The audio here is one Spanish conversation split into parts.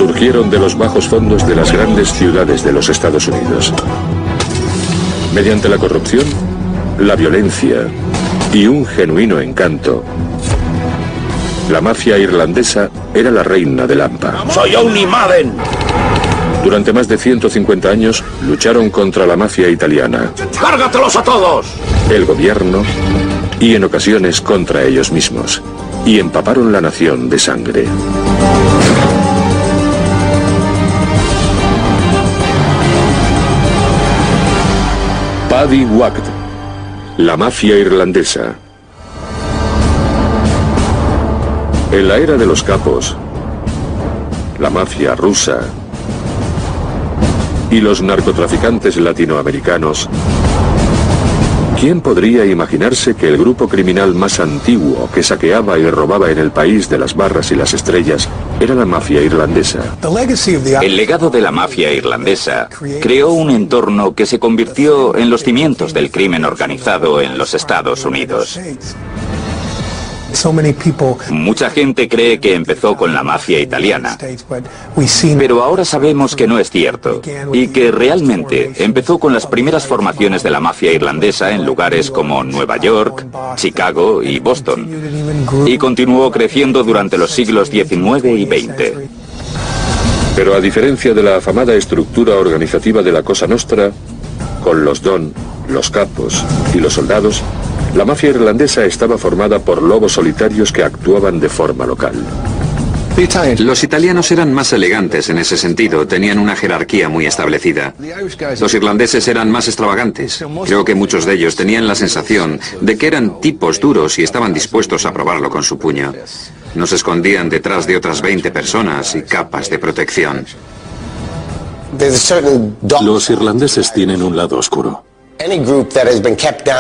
surgieron de los bajos fondos de las grandes ciudades de los Estados Unidos. Mediante la corrupción, la violencia y un genuino encanto, la mafia irlandesa era la reina del hampa. ¡Soy Owney Madden! Durante más de 150 años lucharon contra la mafia italiana, ¡Cárgatelos a todos! el gobierno y en ocasiones contra ellos mismos, y empaparon la nación de sangre. Paddy Wacht, la mafia irlandesa. En la era de los capos, la mafia rusa y los narcotraficantes latinoamericanos, ¿quién podría imaginarse que el grupo criminal más antiguo que saqueaba y robaba en el país de las barras y las estrellas era la mafia irlandesa? El legado de la mafia irlandesa creó un entorno que se convirtió en los cimientos del crimen organizado en los Estados Unidos. Mucha gente cree que empezó con la mafia italiana, pero ahora sabemos que no es cierto y que realmente empezó con las primeras formaciones de la mafia irlandesa en lugares como Nueva York, Chicago y Boston, y continuó creciendo durante los siglos XIX y XX. Pero a diferencia de la afamada estructura organizativa de la Cosa Nostra, con los don, los capos y los soldados, la mafia irlandesa estaba formada por lobos solitarios que actuaban de forma local. Los italianos eran más elegantes en ese sentido, tenían una jerarquía muy establecida. Los irlandeses eran más extravagantes. Creo que muchos de ellos tenían la sensación de que eran tipos duros y estaban dispuestos a probarlo con su puño. No se escondían detrás de otras 20 personas y capas de protección. Los irlandeses tienen un lado oscuro.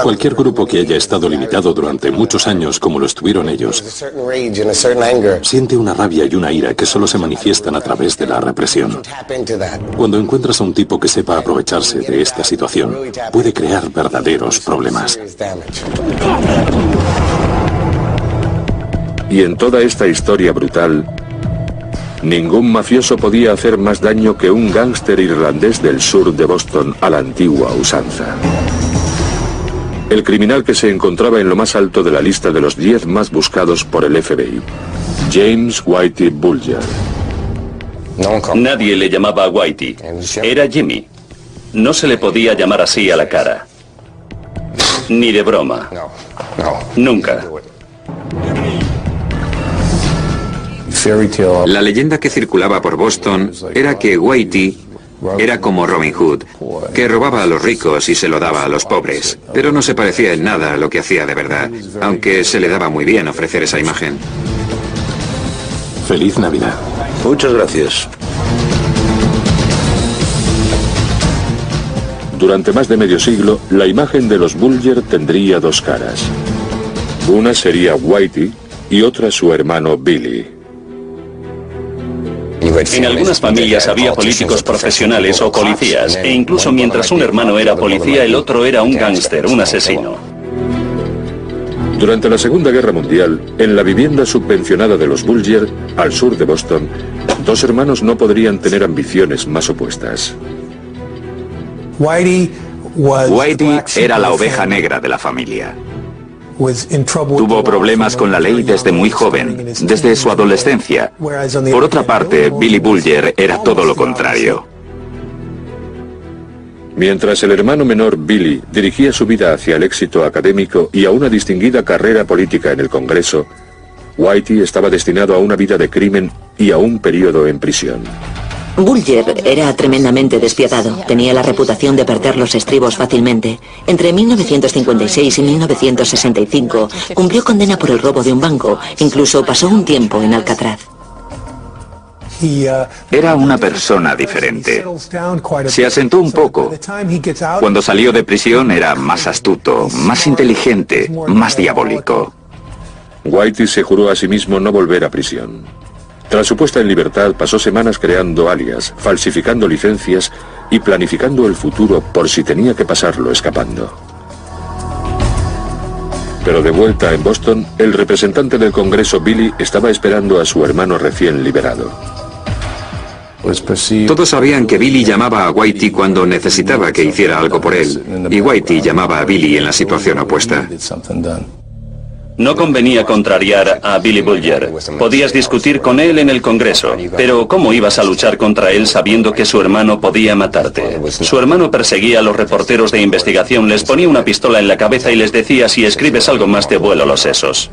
Cualquier grupo que haya estado limitado durante muchos años como lo estuvieron ellos, siente una rabia y una ira que solo se manifiestan a través de la represión. Cuando encuentras a un tipo que sepa aprovecharse de esta situación, puede crear verdaderos problemas. Y en toda esta historia brutal, ningún mafioso podía hacer más daño que un gángster irlandés del sur de Boston a la antigua usanza. El criminal que se encontraba en lo más alto de la lista de los 10 más buscados por el FBI, James Whitey Bulger. Nadie le llamaba Whitey, era Jimmy. No se le podía llamar así a la cara. Ni de broma. Nunca. La leyenda que circulaba por Boston era que Whitey era como Robin Hood, que robaba a los ricos y se lo daba a los pobres, pero no se parecía en nada a lo que hacía de verdad, aunque se le daba muy bien ofrecer esa imagen. Feliz Navidad. Muchas gracias. Durante más de medio siglo, la imagen de los Bulger tendría dos caras. Una sería Whitey y otra su hermano Billy. En algunas familias había políticos profesionales o policías, e incluso mientras un hermano era policía, el otro era un gángster, un asesino. Durante la Segunda Guerra Mundial, en la vivienda subvencionada de los Bulger, al sur de Boston, dos hermanos no podrían tener ambiciones más opuestas. Whitey era la oveja negra de la familia. Tuvo problemas con la ley desde muy joven, desde su adolescencia. Por otra parte, Billy Bulger era todo lo contrario. Mientras el hermano menor Billy dirigía su vida hacia el éxito académico y a una distinguida carrera política en el Congreso, Whitey estaba destinado a una vida de crimen y a un periodo en prisión. Bulger era tremendamente despiadado. Tenía la reputación de perder los estribos fácilmente. Entre 1956 y 1965 cumplió condena por el robo de un banco. Incluso pasó un tiempo en Alcatraz. Era una persona diferente. Se asentó un poco. Cuando salió de prisión era más astuto, más inteligente, más diabólico. Whitey se juró a sí mismo no volver a prisión. Tras su puesta en libertad, pasó semanas creando alias, falsificando licencias y planificando el futuro por si tenía que pasarlo escapando. Pero de vuelta en Boston, el representante del Congreso Billy estaba esperando a su hermano recién liberado. Todos sabían que Billy llamaba a Whitey cuando necesitaba que hiciera algo por él, y Whitey llamaba a Billy en la situación opuesta. No convenía contrariar a Billy Bulger. Podías discutir con él en el Congreso, pero ¿cómo ibas a luchar contra él sabiendo que su hermano podía matarte? Su hermano perseguía a los reporteros de investigación, les ponía una pistola en la cabeza y les decía: si escribes algo más te vuelo los sesos.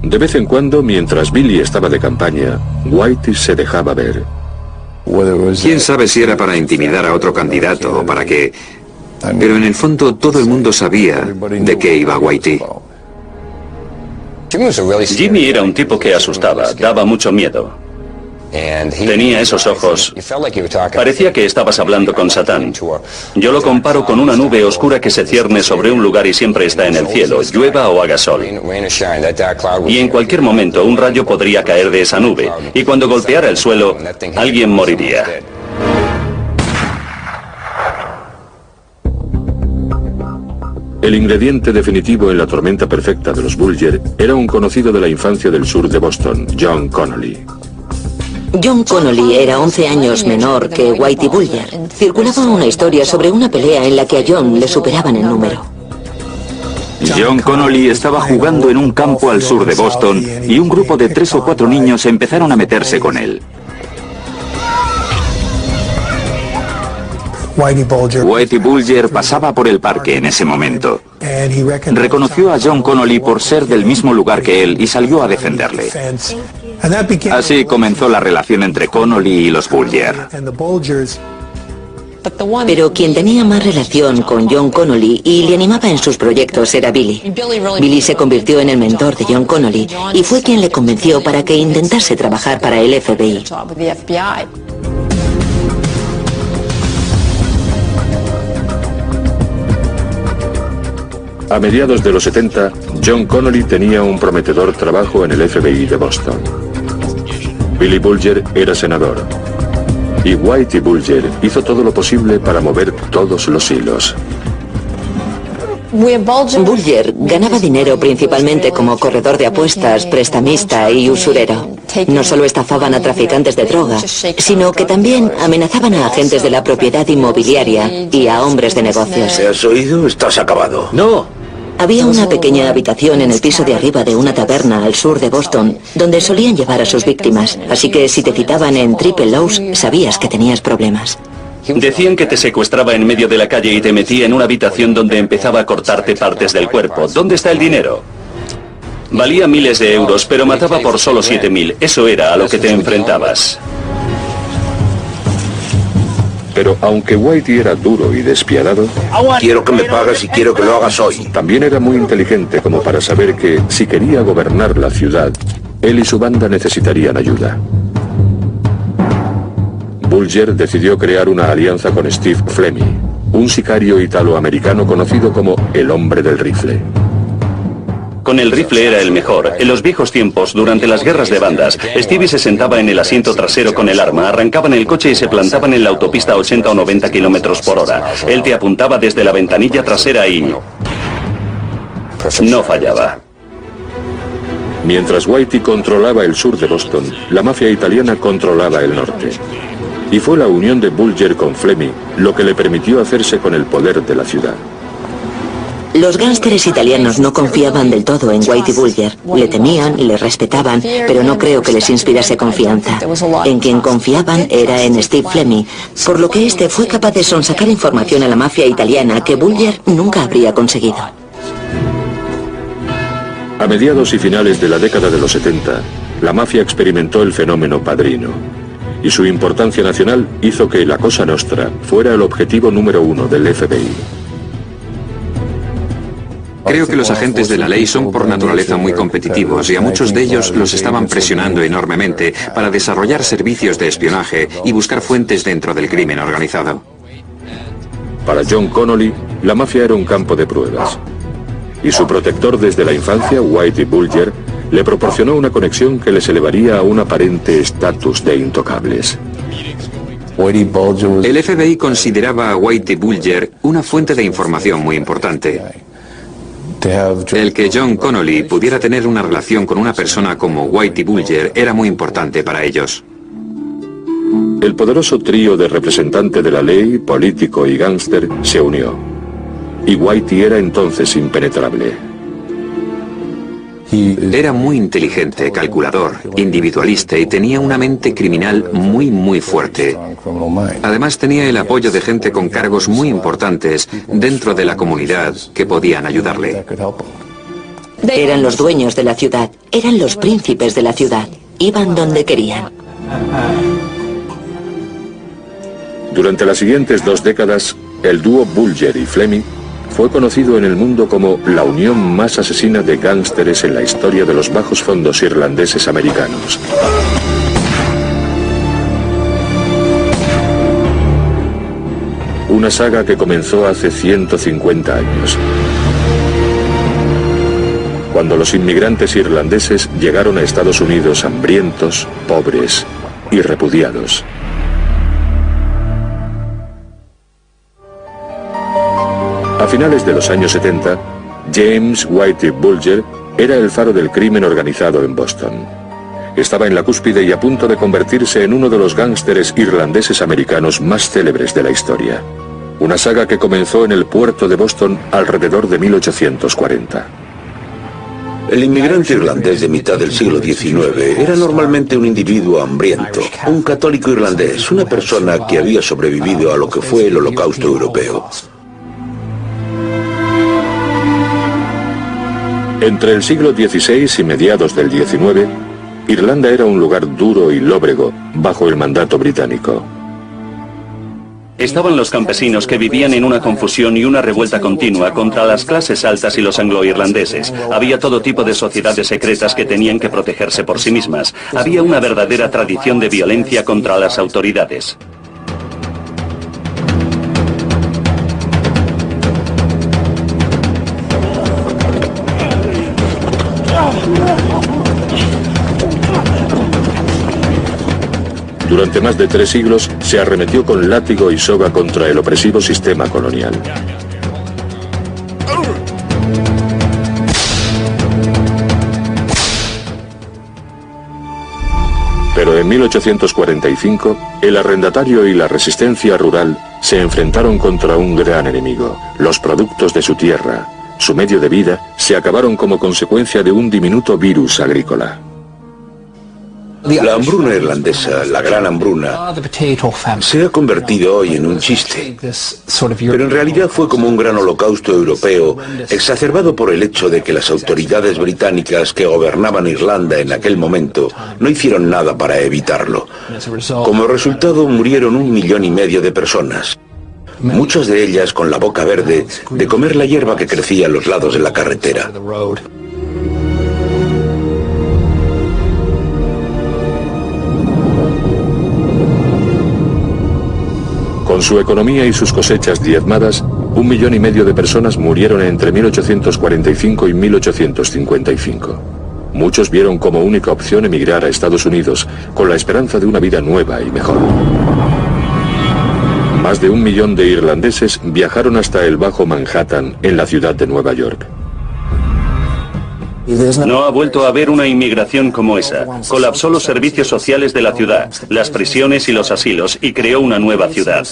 De vez en cuando, mientras Billy estaba de campaña, Whitey se dejaba ver. ¿Quién sabe si era para intimidar a otro candidato o para qué? Pero en el fondo todo el mundo sabía de qué iba Whitey. Jimmy era un tipo que asustaba, daba mucho miedo. Tenía esos ojos. Parecía que estabas hablando con Satán. Yo lo comparo con una nube oscura que se cierne sobre un lugar y siempre está en el cielo, llueva o haga sol. Y en cualquier momento un rayo podría caer de esa nube, y cuando golpeara el suelo, alguien moriría. El ingrediente definitivo en la tormenta perfecta de los Bulger era un conocido de la infancia del sur de Boston, John Connolly. John Connolly era 11 años menor que Whitey Bulger. Circulaba una historia sobre una pelea en la que a John le superaban en número. John Connolly estaba jugando en un campo al sur de Boston y un grupo de 3 o 4 niños empezaron a meterse con él. Whitey Bulger pasaba por el parque en ese momento. Reconoció a John Connolly por ser del mismo lugar que él y salió a defenderle. Así comenzó la relación entre Connolly y los Bulger. Pero quien tenía más relación con John Connolly y le animaba en sus proyectos era Billy. Billy se convirtió en el mentor de John Connolly y fue quien le convenció para que intentase trabajar para el FBI. A mediados de los 70, John Connolly tenía un prometedor trabajo en el FBI de Boston. Billy Bulger era senador. Y Whitey Bulger hizo todo lo posible para mover todos los hilos. Bulger ganaba dinero principalmente como corredor de apuestas, prestamista y usurero. No solo estafaban a traficantes de droga, sino que también amenazaban a agentes de la propiedad inmobiliaria y a hombres de negocios. ¿Te has oído? Estás acabado. ¡No! Había una pequeña habitación en el piso de arriba de una taberna al sur de Boston, donde solían llevar a sus víctimas, así que si te citaban en Triple Lows, sabías que tenías problemas. Decían que te secuestraba en medio de la calle y te metía en una habitación donde empezaba a cortarte partes del cuerpo. ¿Dónde está el dinero? Valía miles de euros, pero mataba por solo 7.000. Eso era a lo que te enfrentabas. Pero aunque Whitey era duro y despiadado, Quiero que me pagues y quiero que lo hagas hoy. también era muy inteligente como para saber que, si quería gobernar la ciudad, él y su banda necesitarían ayuda. Bulger decidió crear una alianza con Steve Fleming, un sicario italoamericano conocido como el hombre del rifle. Con el rifle era el mejor. En los viejos tiempos, durante las guerras de bandas, Stevie se sentaba en el asiento trasero con el arma, arrancaban el coche y se plantaban en la autopista a 80 o 90 kilómetros por hora. Él te apuntaba desde la ventanilla trasera y no fallaba. Mientras Whitey controlaba el sur de Boston, la mafia italiana controlaba el norte. Y fue la unión de Bulger con Fleming lo que le permitió hacerse con el poder de la ciudad. Los gánsteres italianos no confiaban del todo en Whitey Bulger. Le temían, le respetaban, pero no creo que les inspirase confianza. En quien confiaban era en Steve Fleming, por lo que este fue capaz de sonsacar información a la mafia italiana que Bulger nunca habría conseguido. A mediados y finales de la década de los 70, la mafia experimentó el fenómeno padrino, y su importancia nacional hizo que la Cosa Nostra fuera el objetivo número 1 del FBI. Creo que los agentes de la ley son por naturaleza muy competitivos y a muchos de ellos los estaban presionando enormemente para desarrollar servicios de espionaje y buscar fuentes dentro del crimen organizado. Para John Connolly, la mafia era un campo de pruebas. Y su protector desde la infancia, Whitey Bulger, le proporcionó una conexión que les elevaría a un aparente estatus de intocables. El FBI consideraba a Whitey Bulger una fuente de información muy importante. El que John Connolly pudiera tener una relación con una persona como Whitey Bulger era muy importante para ellos. El poderoso trío de representante de la ley, político y gángster se unió. Y Whitey era entonces impenetrable. Era muy inteligente, calculador, individualista y tenía una mente criminal muy fuerte. Además tenía el apoyo de gente con cargos muy importantes dentro de la comunidad que podían ayudarle. Eran los dueños de la ciudad, eran los príncipes de la ciudad, iban donde querían. Durante las siguientes 2 décadas, el dúo Bulger y Fleming fue conocido en el mundo como la unión más asesina de gángsteres en la historia de los bajos fondos irlandeses americanos. Una saga que comenzó hace 150 años, cuando los inmigrantes irlandeses llegaron a Estados Unidos hambrientos, pobres y repudiados. A finales de los años 70, James Whitey Bulger era el faro del crimen organizado en Boston. Estaba en la cúspide y a punto de convertirse en uno de los gángsteres irlandeses americanos más célebres de la historia. Una saga que comenzó en el puerto de Boston alrededor de 1840. El inmigrante irlandés de mitad del siglo XIX era normalmente un individuo hambriento, un católico irlandés, una persona que había sobrevivido a lo que fue el Holocausto europeo. Entre el siglo XVI y mediados del XIX, Irlanda era un lugar duro y lóbrego bajo el mandato británico. Estaban los campesinos que vivían en una confusión y una revuelta continua contra las clases altas y los anglo-irlandeses. Había todo tipo de sociedades secretas que tenían que protegerse por sí mismas. Había una verdadera tradición de violencia contra las autoridades. Durante más de 3 siglos se arremetió con látigo y soga contra el opresivo sistema colonial. Pero en 1845, el arrendatario y la resistencia rural se enfrentaron contra un gran enemigo. Los productos de su tierra, su medio de vida, se acabaron como consecuencia de un diminuto virus agrícola. La hambruna irlandesa, la gran hambruna, se ha convertido hoy en un chiste. Pero en realidad fue como un gran holocausto europeo, exacerbado por el hecho de que las autoridades británicas que gobernaban Irlanda en aquel momento no hicieron nada para evitarlo. Como resultado murieron 1,5 millones de personas. Muchas de ellas con la boca verde de comer la hierba que crecía a los lados de la carretera. Con su economía y sus cosechas diezmadas, 1,5 millones de personas murieron entre 1845 y 1855. Muchos vieron como única opción emigrar a Estados Unidos, con la esperanza de una vida nueva y mejor. Más de 1 millón de irlandeses viajaron hasta el Bajo Manhattan, en la ciudad de Nueva York. No ha vuelto a haber una inmigración como esa. Colapsó los servicios sociales de la ciudad, las prisiones y los asilos, y creó una nueva ciudad.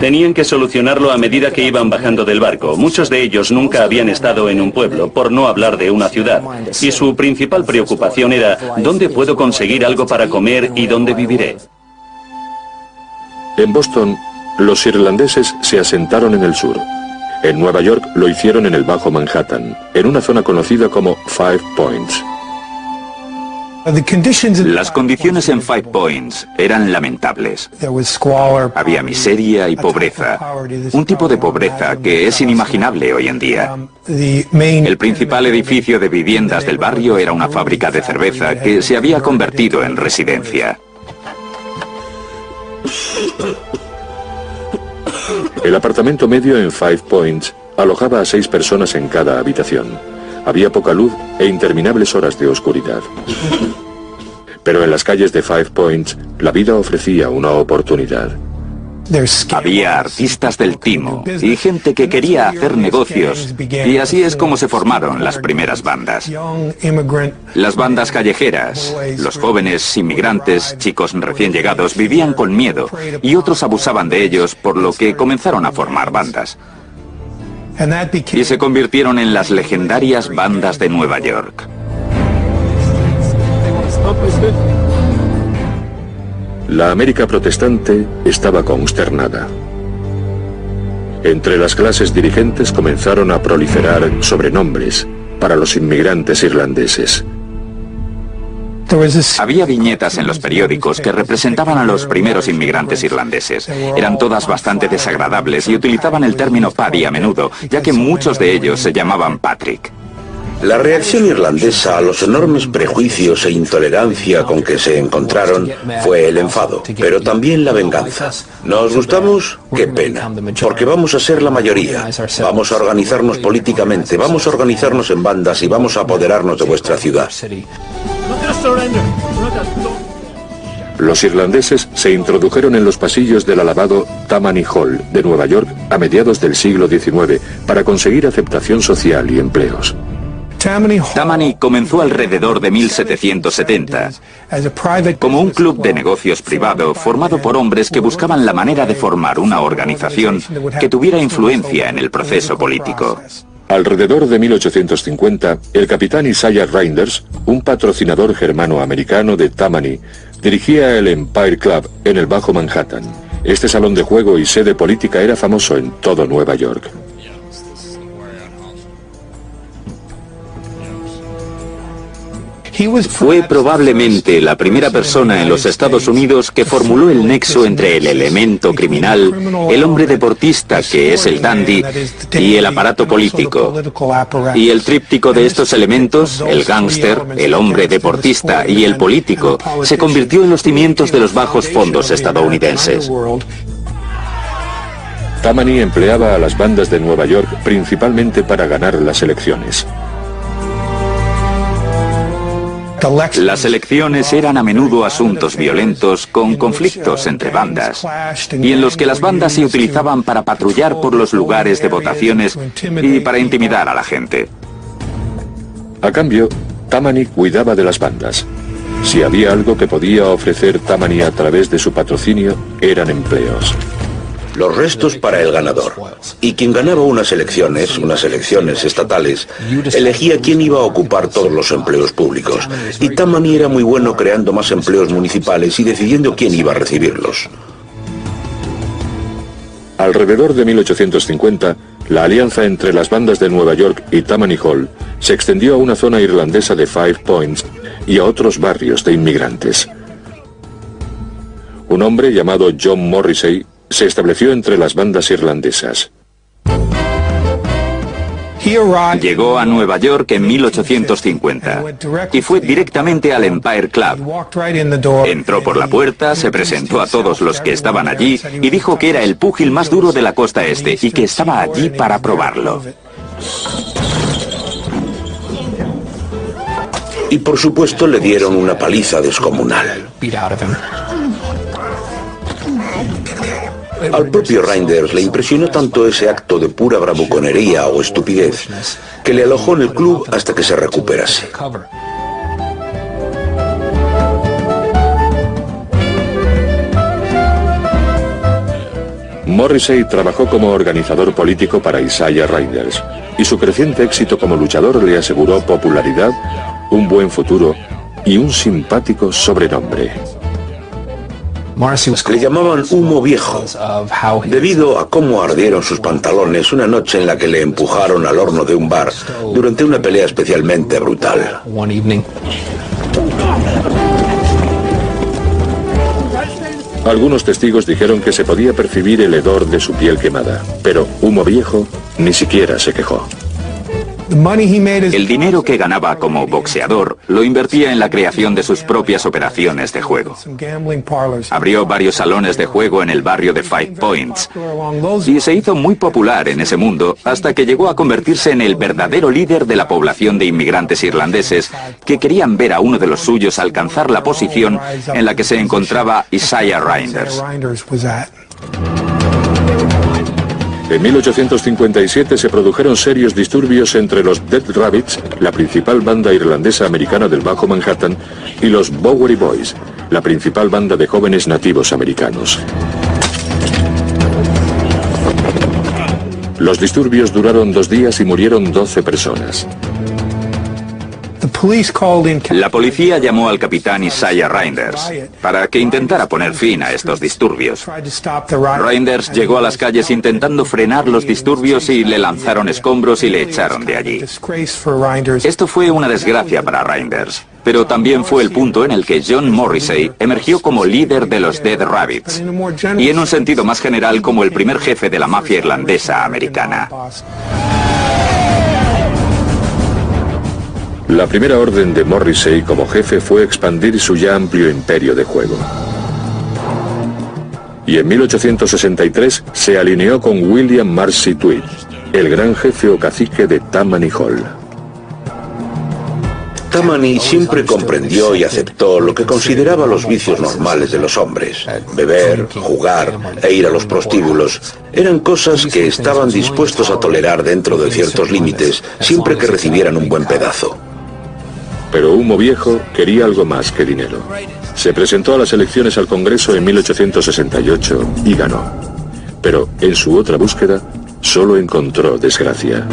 Tenían que solucionarlo a medida que iban bajando del barco. Muchos de ellos nunca habían estado en un pueblo, por no hablar de una ciudad. Y su principal preocupación era, ¿dónde puedo conseguir algo para comer y dónde viviré? En Boston, los irlandeses se asentaron en el sur. En Nueva York lo hicieron en el Bajo Manhattan, en una zona conocida como Five Points. Las condiciones en Five Points eran lamentables. Había miseria y pobreza, un tipo de pobreza que es inimaginable hoy en día. El principal edificio de viviendas del barrio era una fábrica de cerveza que se había convertido en residencia. El apartamento medio en Five Points alojaba a 6 personas en cada habitación. Había poca luz e interminables horas de oscuridad. Pero en las calles de Five Points, la vida ofrecía una oportunidad. Había artistas del timo y gente que quería hacer negocios, y así es como se formaron las primeras bandas. Las bandas callejeras, los jóvenes inmigrantes, chicos recién llegados, vivían con miedo y otros abusaban de ellos, por lo que comenzaron a formar bandas. Y se convirtieron en las legendarias bandas de Nueva York. La América protestante estaba consternada. Entre las clases dirigentes comenzaron a proliferar sobrenombres para los inmigrantes irlandeses. Había viñetas en los periódicos que representaban a los primeros inmigrantes irlandeses. Eran todas bastante desagradables y utilizaban el término Paddy a menudo, ya que muchos de ellos se llamaban Patrick. La reacción irlandesa a los enormes prejuicios e intolerancia con que se encontraron fue el enfado, pero también la venganza. ¿Nos gustamos? ¡Qué pena! Porque vamos a ser la mayoría. Vamos a organizarnos políticamente, vamos a organizarnos en bandas y vamos a apoderarnos de vuestra ciudad. Los irlandeses se introdujeron en los pasillos del alabado Tammany Hall de Nueva York a mediados del siglo XIX para conseguir aceptación social y empleos. Tammany comenzó alrededor de 1770 como un club de negocios privado formado por hombres que buscaban la manera de formar una organización que tuviera influencia en el proceso político. Alrededor de 1850, el capitán Isaiah Reinders, un patrocinador germano-americano de Tammany, dirigía el Empire Club en el Bajo Manhattan. Este salón de juego y sede política era famoso en todo Nueva York. Fue probablemente la primera persona en los Estados Unidos que formuló el nexo entre el elemento criminal, el hombre deportista, que es el dandy, y el aparato político. Y el tríptico de estos elementos, el gángster, el hombre deportista y el político, se convirtió en los cimientos de los bajos fondos estadounidenses. Tammany empleaba a las bandas de Nueva York principalmente para ganar las elecciones. Las elecciones eran a menudo asuntos violentos con conflictos entre bandas, y en los que las bandas se utilizaban para patrullar por los lugares de votaciones y para intimidar a la gente. A cambio, Tammany cuidaba de las bandas. Si había algo que podía ofrecer Tammany a través de su patrocinio, eran empleos. Los restos para el ganador. Y quien ganaba unas elecciones estatales, elegía quién iba a ocupar todos los empleos públicos. Y Tammany era muy bueno creando más empleos municipales y decidiendo quién iba a recibirlos. Alrededor de 1850, la alianza entre las bandas de Nueva York y Tammany Hall se extendió a una zona irlandesa de Five Points y a otros barrios de inmigrantes. Un hombre llamado John Morrissey se estableció entre las bandas irlandesas. Llegó a Nueva York en 1850 y fue directamente al Empire Club. Entró por la puerta, se presentó a todos los que estaban allí y dijo que era el púgil más duro de la costa este y que estaba allí para probarlo. Y por supuesto le dieron una paliza descomunal. Al propio Reinders le impresionó tanto ese acto de pura bravuconería o estupidez que le alojó en el club hasta que se recuperase. Morrissey trabajó como organizador político para Isaiah Reinders y su creciente éxito como luchador le aseguró popularidad, un buen futuro y un simpático sobrenombre. Le llamaban Humo Viejo, debido a cómo ardieron sus pantalones una noche en la que le empujaron al horno de un bar durante una pelea especialmente brutal. Algunos testigos dijeron que se podía percibir el hedor de su piel quemada, pero Humo Viejo ni siquiera se quejó. El dinero que ganaba como boxeador lo invertía en la creación de sus propias operaciones de juego. Abrió varios salones de juego en el barrio de Five Points y se hizo muy popular en ese mundo hasta que llegó a convertirse en el verdadero líder de la población de inmigrantes irlandeses que querían ver a uno de los suyos alcanzar la posición en la que se encontraba Isaiah Reinders. En 1857 se produjeron serios disturbios entre los Dead Rabbits, la principal banda irlandesa americana del Bajo Manhattan, y los Bowery Boys, la principal banda de jóvenes nativos americanos. Los disturbios duraron 2 días y murieron 12 personas. La policía llamó al capitán Isaiah Reinders para que intentara poner fin a estos disturbios. Reinders llegó a las calles intentando frenar los disturbios y le lanzaron escombros y le echaron de allí. Esto fue una desgracia para Reinders, pero también fue el punto en el que John Morrissey emergió como líder de los Dead Rabbits y en un sentido más general como el primer jefe de la mafia irlandesa americana. La primera orden de Morrissey como jefe fue expandir su ya amplio imperio de juego. Y en 1863 se alineó con William Marcy Tweed, el gran jefe o cacique de Tammany Hall. Tammany siempre comprendió y aceptó lo que consideraba los vicios normales de los hombres. Beber, jugar e ir a los prostíbulos eran cosas que estaban dispuestos a tolerar dentro de ciertos límites, siempre que recibieran un buen pedazo. Pero Humo Viejo quería algo más que dinero. Se presentó a las elecciones al Congreso en 1868 y ganó. Pero en su otra búsqueda solo encontró desgracia.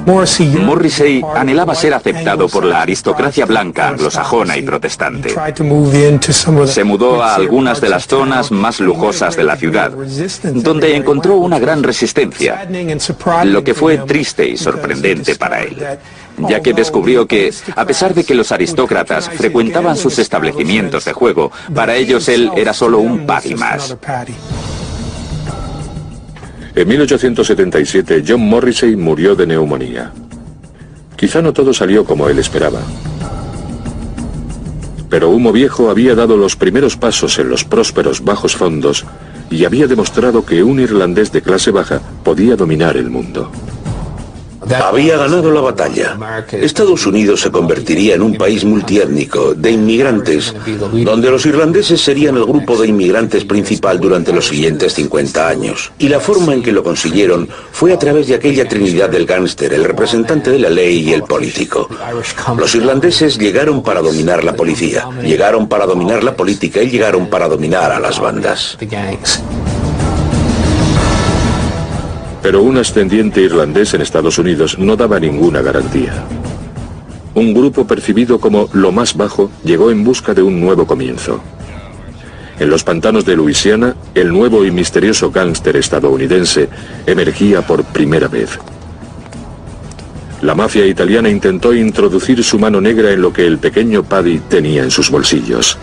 Morrissey anhelaba ser aceptado por la aristocracia blanca anglosajona y protestante. Se mudó a algunas de las zonas más lujosas de la ciudad, donde encontró una gran resistencia, lo que fue triste y sorprendente para él, ya que descubrió que, a pesar de que los aristócratas frecuentaban sus establecimientos de juego, para ellos él era solo un patty más. En 1877, John Morrissey murió de neumonía. Quizá no todo salió como él esperaba. Pero Humo Viejo había dado los primeros pasos en los prósperos bajos fondos y había demostrado que un irlandés de clase baja podía dominar el mundo. Había ganado la batalla. Estados Unidos se convertiría en un país multiétnico, de inmigrantes, donde los irlandeses serían el grupo de inmigrantes principal durante los siguientes 50 años. Y la forma en que lo consiguieron fue a través de aquella trinidad del gángster, el representante de la ley y el político. Los irlandeses llegaron para dominar la policía, llegaron para dominar la política y llegaron para dominar a las bandas. Pero un ascendiente irlandés en Estados Unidos no daba ninguna garantía. Un grupo percibido como lo más bajo llegó en busca de un nuevo comienzo. En los pantanos de Luisiana, el nuevo y misterioso gángster estadounidense emergía por primera vez. La mafia italiana intentó introducir su mano negra en lo que el pequeño Paddy tenía en sus bolsillos.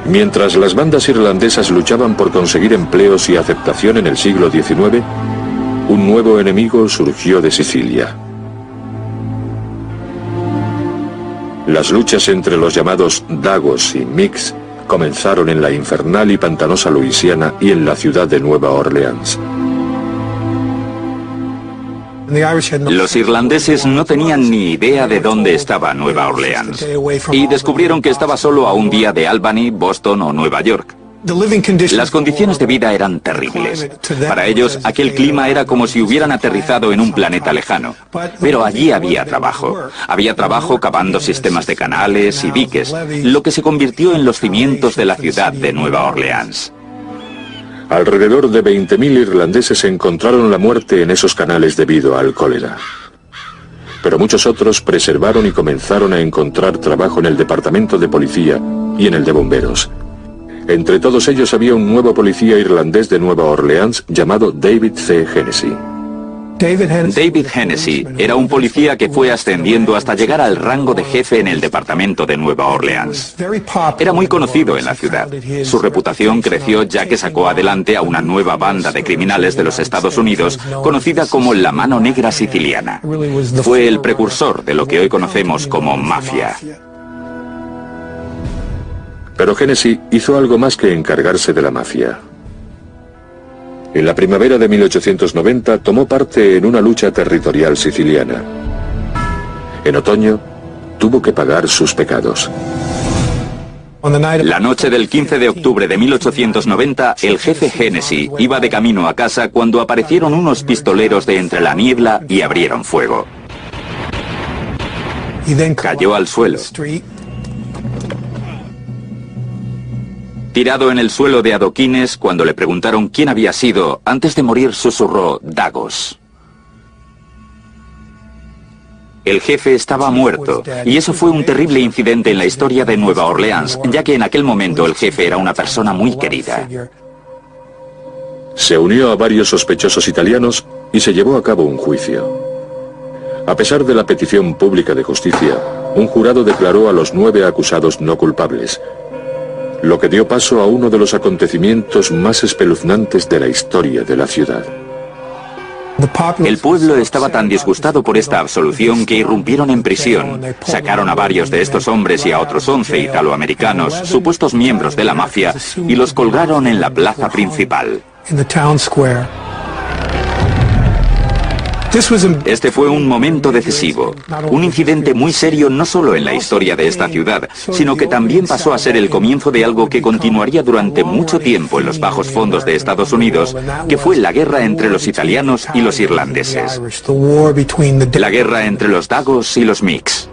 Mientras las bandas irlandesas luchaban por conseguir empleos y aceptación en el siglo XIX, un nuevo enemigo surgió de Sicilia. Las luchas entre los llamados Dagos y Micks comenzaron en la infernal y pantanosa Luisiana y en la ciudad de Nueva Orleans. Los irlandeses no tenían ni idea de dónde estaba Nueva Orleans y descubrieron que estaba solo a un día de Albany, Boston o Nueva York. Las condiciones de vida eran terribles. Para ellos, aquel clima era como si hubieran aterrizado en un planeta lejano. Pero allí había trabajo. Había trabajo cavando sistemas de canales y diques, lo que se convirtió en los cimientos de la ciudad de Nueva Orleans. Alrededor de 20.000 irlandeses encontraron la muerte en esos canales debido al cólera. Pero muchos otros preservaron y comenzaron a encontrar trabajo en el departamento de policía y en el de bomberos. Entre todos ellos había un nuevo policía irlandés de Nueva Orleans llamado David C. Hennessy. David Hennessy era un policía que fue ascendiendo hasta llegar al rango de jefe en el departamento de Nueva Orleans. Era muy conocido en la ciudad. Su reputación creció ya que sacó adelante a una nueva banda de criminales de los Estados Unidos, conocida como la Mano Negra Siciliana. Fue el precursor de lo que hoy conocemos como mafia. Pero Hennessy hizo algo más que encargarse de la mafia. En la primavera de 1890 tomó parte en una lucha territorial siciliana. En otoño, tuvo que pagar sus pecados. La noche del 15 de octubre de 1890, el jefe Hennessy iba de camino a casa cuando aparecieron unos pistoleros de entre la niebla y abrieron fuego. Cayó al suelo. Tirado en el suelo de adoquines, cuando le preguntaron quién había sido, antes de morir susurró Dagos. El jefe estaba muerto, y eso fue un terrible incidente en la historia de Nueva Orleans, ya que en aquel momento el jefe era una persona muy querida. Se unió a varios sospechosos italianos y se llevó a cabo un juicio. A pesar de la petición pública de justicia, un jurado declaró a los 9 acusados no culpables, lo que dio paso a uno de los acontecimientos más espeluznantes de la historia de la ciudad. El pueblo estaba tan disgustado por esta absolución que irrumpieron en prisión. Sacaron a varios de estos hombres y a otros 11 italoamericanos, supuestos miembros de la mafia, y los colgaron en la plaza principal. Este fue un momento decisivo, un incidente muy serio no solo en la historia de esta ciudad, sino que también pasó a ser el comienzo de algo que continuaría durante mucho tiempo en los bajos fondos de Estados Unidos, que fue la guerra entre los italianos y los irlandeses. La guerra entre los Dagos y los Micks.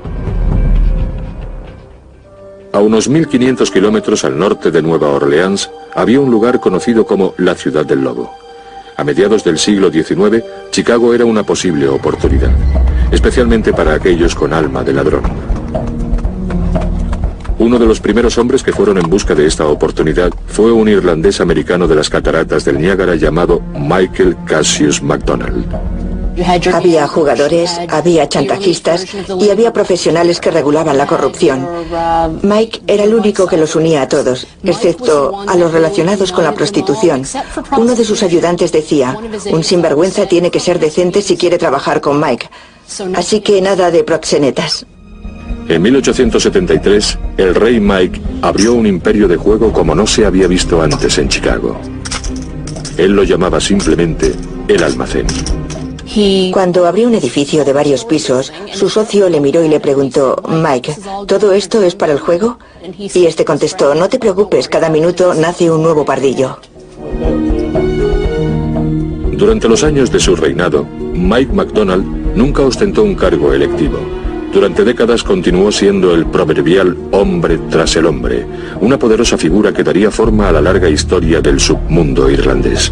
A unos 1500 kilómetros al norte de Nueva Orleans había un lugar conocido como la Ciudad del Lobo. A mediados del siglo XIX, Chicago era una posible oportunidad, especialmente para aquellos con alma de ladrón. Uno de los primeros hombres que fueron en busca de esta oportunidad fue un irlandés americano de las cataratas del Niágara llamado Michael Cassius McDonald. Había jugadores, había chantajistas y había profesionales que regulaban la corrupción. Mike era el único que los unía a todos, excepto a los relacionados con la prostitución. Uno de sus ayudantes decía, un sinvergüenza tiene que ser decente si quiere trabajar con Mike. Así que nada de proxenetas. En 1873, el rey Mike abrió un imperio de juego como no se había visto antes en Chicago. Él lo llamaba simplemente el almacén. Cuando abrió un edificio de varios pisos, su socio le miró y le preguntó, Mike, ¿todo esto es para el juego? Y este contestó, no te preocupes, cada minuto nace un nuevo pardillo. Durante los años de su reinado, Mike McDonald nunca ostentó un cargo electivo. Durante décadas continuó siendo el proverbial hombre tras el hombre, una poderosa figura que daría forma a la larga historia del submundo irlandés.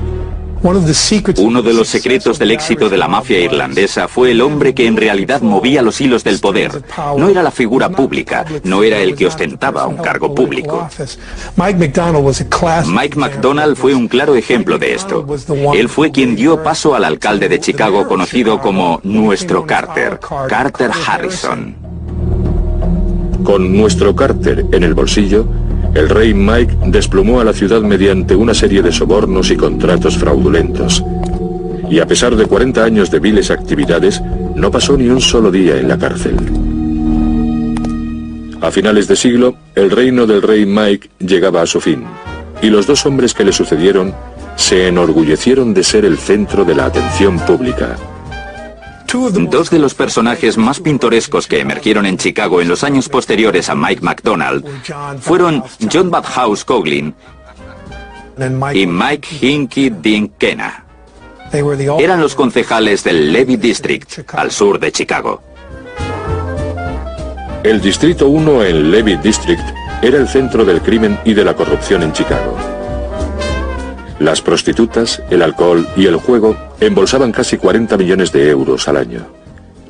Uno de los secretos del éxito de la mafia irlandesa fue el hombre que en realidad movía los hilos del poder. No era la figura pública, no era el que ostentaba un cargo público. Mike McDonald fue un claro ejemplo de esto. Él fue quien dio paso al alcalde de Chicago conocido como nuestro Carter, Carter Harrison. Con nuestro Carter en el bolsillo, el rey Mike desplumó a la ciudad mediante una serie de sobornos y contratos fraudulentos. Y a pesar de 40 años de viles actividades, no pasó ni un solo día en la cárcel. A finales de siglo, el reino del rey Mike llegaba a su fin, y los dos hombres que le sucedieron se enorgullecieron de ser el centro de la atención pública. Dos de los personajes más pintorescos que emergieron en Chicago en los años posteriores a Mike McDonald fueron John Badhouse Coughlin y Mike Hinky Dink Kenna. Eran los concejales del Levy District, al sur de Chicago. El Distrito 1 en Levy District era el centro del crimen y de la corrupción en Chicago. Las prostitutas, el alcohol y el juego embolsaban casi 40 millones de euros al año.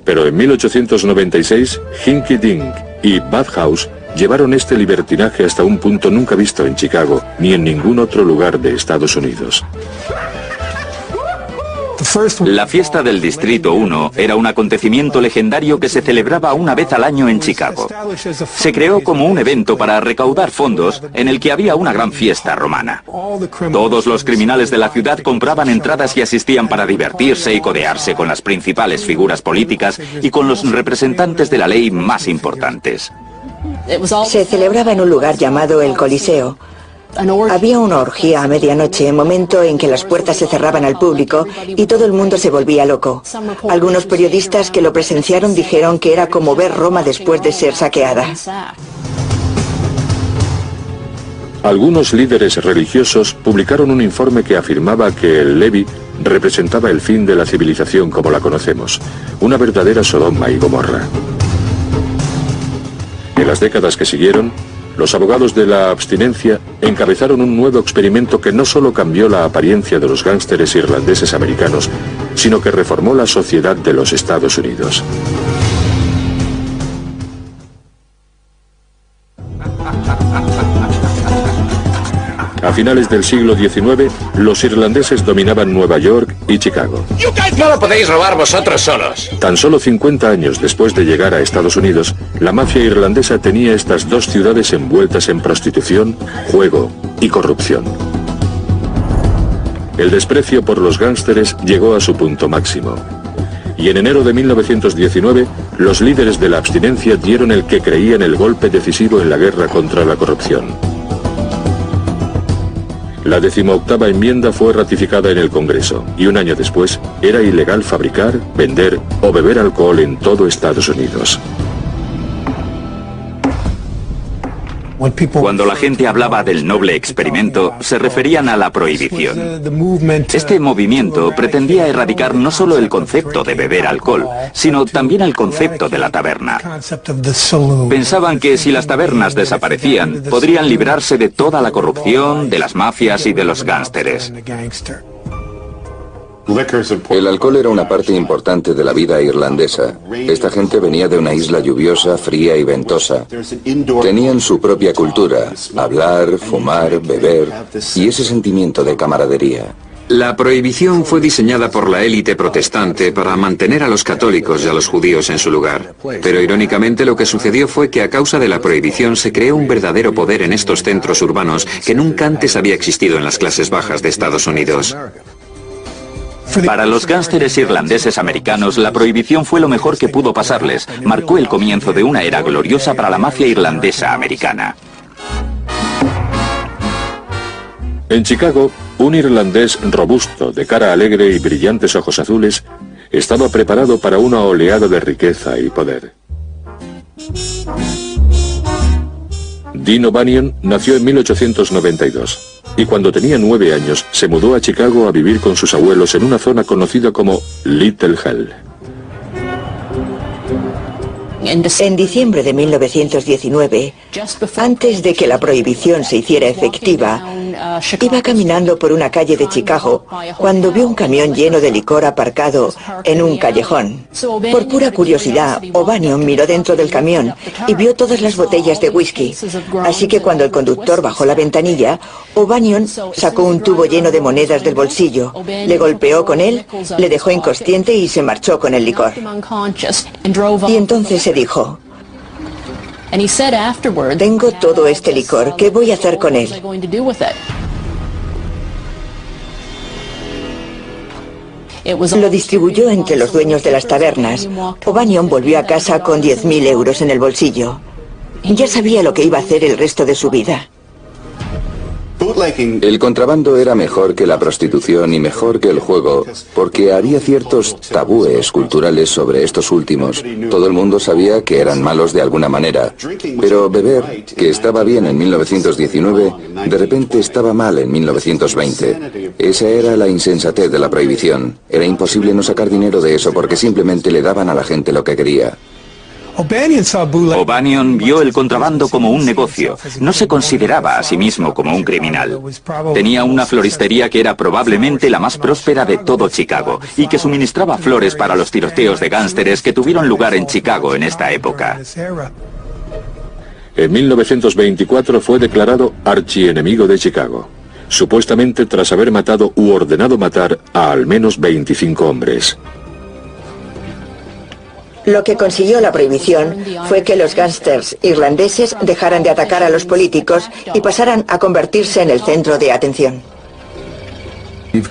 Pero en 1896, Hinky Dink y Badhouse llevaron este libertinaje hasta un punto nunca visto en Chicago ni en ningún otro lugar de Estados Unidos. La fiesta del Distrito 1 era un acontecimiento legendario que se celebraba una vez al año en Chicago. Se creó como un evento para recaudar fondos en el que había una gran fiesta romana. Todos los criminales de la ciudad compraban entradas y asistían para divertirse y codearse con las principales figuras políticas y con los representantes de la ley más importantes. Se celebraba en un lugar llamado el Coliseo. Había una orgía a medianoche, momento en que las puertas se cerraban al público y todo el mundo se volvía loco. Algunos periodistas que lo presenciaron dijeron que era como ver Roma después de ser saqueada. Algunos líderes religiosos publicaron un informe que afirmaba que el Leví representaba el fin de la civilización como la conocemos, una verdadera Sodoma y Gomorra. En las décadas que siguieron, los abogados de la abstinencia encabezaron un nuevo experimento que no solo cambió la apariencia de los gángsteres irlandeses americanos, sino que reformó la sociedad de los Estados Unidos. A finales del siglo XIX, los irlandeses dominaban Nueva York y Chicago. No lo podéis robar vosotros solos. Tan solo 50 años después de llegar a Estados Unidos, la mafia irlandesa tenía estas dos ciudades envueltas en prostitución, juego y corrupción. El desprecio por los gángsteres llegó a su punto máximo. Y en enero de 1919, los líderes de la abstinencia dieron el que creían el golpe decisivo en la guerra contra la corrupción. La 18ª enmienda fue ratificada en el Congreso y un año después era ilegal fabricar, vender o beber alcohol en todo Estados Unidos. Cuando la gente hablaba del noble experimento, se referían a la prohibición. Este movimiento pretendía erradicar no solo el concepto de beber alcohol, sino también el concepto de la taberna. Pensaban que si las tabernas desaparecían, podrían librarse de toda la corrupción, de las mafias y de los gángsteres. El alcohol era una parte importante de la vida irlandesa. Esta gente venía de una isla lluviosa, fría y ventosa. Tenían su propia cultura, hablar, fumar, beber y ese sentimiento de camaradería. La prohibición fue diseñada por la élite protestante para mantener a los católicos y a los judíos en su lugar. Pero irónicamente lo que sucedió fue que a causa de la prohibición se creó un verdadero poder en estos centros urbanos que nunca antes había existido en las clases bajas de Estados Unidos. Para los gángsteres irlandeses americanos, la prohibición fue lo mejor que pudo pasarles. Marcó el comienzo de una era gloriosa para la mafia irlandesa americana. En Chicago, un irlandés robusto, de cara alegre y brillantes ojos azules, estaba preparado para una oleada de riqueza y poder. Dean O'Banion nació en 1892 y cuando tenía 9 años se mudó a Chicago a vivir con sus abuelos en una zona conocida como Little Hell. En diciembre de 1919, antes de que la prohibición se hiciera efectiva, iba caminando por una calle de Chicago cuando vio un camión lleno de licor aparcado en un callejón. Por pura curiosidad, O'Banion miró dentro del camión y vio todas las botellas de whisky. Así que cuando el conductor bajó la ventanilla, O'Banion sacó un tubo lleno de monedas del bolsillo, le golpeó con él, le dejó inconsciente y se marchó con el licor. Y entonces se dijo: tengo todo este licor, ¿qué voy a hacer con él? Lo distribuyó entre los dueños de las tabernas. O'Banion volvió a casa con 10.000 euros en el bolsillo. Ya sabía lo que iba a hacer el resto de su vida. El contrabando era mejor que la prostitución y mejor que el juego, porque había ciertos tabúes culturales sobre estos últimos. Todo el mundo sabía que eran malos de alguna manera, pero beber, que estaba bien en 1919, de repente estaba mal en 1920. Esa era la insensatez de la prohibición. Era imposible no sacar dinero de eso porque simplemente le daban a la gente lo que quería. O'Banion vio el contrabando como un negocio. No se consideraba a sí mismo como un criminal. Tenía una floristería que era probablemente la más próspera de todo Chicago y que suministraba flores para los tiroteos de gángsteres que tuvieron lugar en Chicago en esta época. En 1924 fue declarado archienemigo de Chicago, supuestamente tras haber matado u ordenado matar a al menos 25 hombres. Lo que consiguió la prohibición fue que los gángsters irlandeses dejaran de atacar a los políticos y pasaran a convertirse en el centro de atención.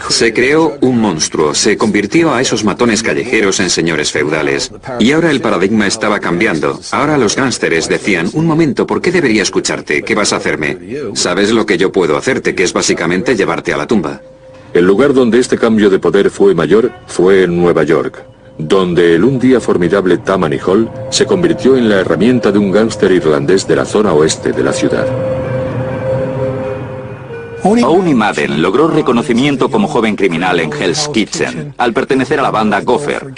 Se creó un monstruo, se convirtió a esos matones callejeros en señores feudales. Y ahora el paradigma estaba cambiando. Ahora los gánsteres decían, un momento, ¿por qué debería escucharte? ¿Qué vas a hacerme? ¿Sabes lo que yo puedo hacerte? Que es básicamente llevarte a la tumba. El lugar donde este cambio de poder fue mayor fue en Nueva York, donde el un día formidable Tammany Hall se convirtió en la herramienta de un gángster irlandés de la zona oeste de la ciudad. Owney Madden logró reconocimiento como joven criminal en Hell's Kitchen al pertenecer a la banda Gopher.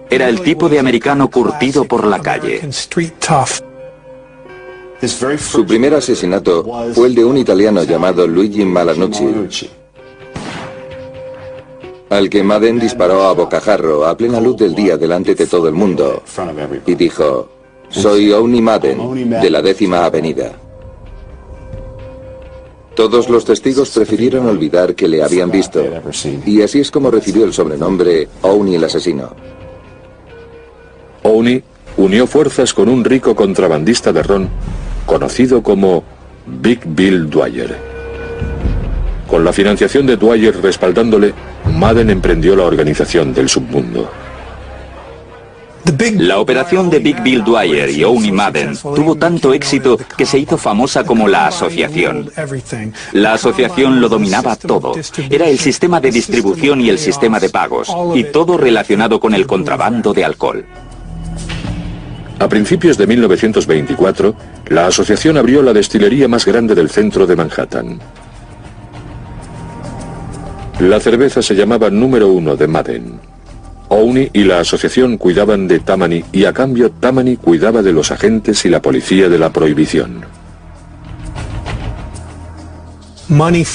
Era el tipo de americano curtido por la calle. Su primer asesinato fue el de un italiano llamado Luigi Malanucci, al que Madden disparó a bocajarro a plena luz del día delante de todo el mundo y dijo, soy Owney Madden, de la 10ª Avenida. Todos los testigos prefirieron olvidar que le habían visto, y así es como recibió el sobrenombre Owney el asesino. Owney unió fuerzas con un rico contrabandista de ron, conocido como Big Bill Dwyer. Con la financiación de Dwyer respaldándole, Madden emprendió la organización del submundo. La operación de Big Bill Dwyer y Owney Madden tuvo tanto éxito que se hizo famosa como la Asociación. La Asociación lo dominaba todo. Era el sistema de distribución y el sistema de pagos, y todo relacionado con el contrabando de alcohol. A principios de 1924, la asociación abrió la destilería más grande del centro de Manhattan. La cerveza se llamaba Número 1 de Madden. Owney y la asociación cuidaban de Tammany y a cambio Tammany cuidaba de los agentes y la policía de la prohibición.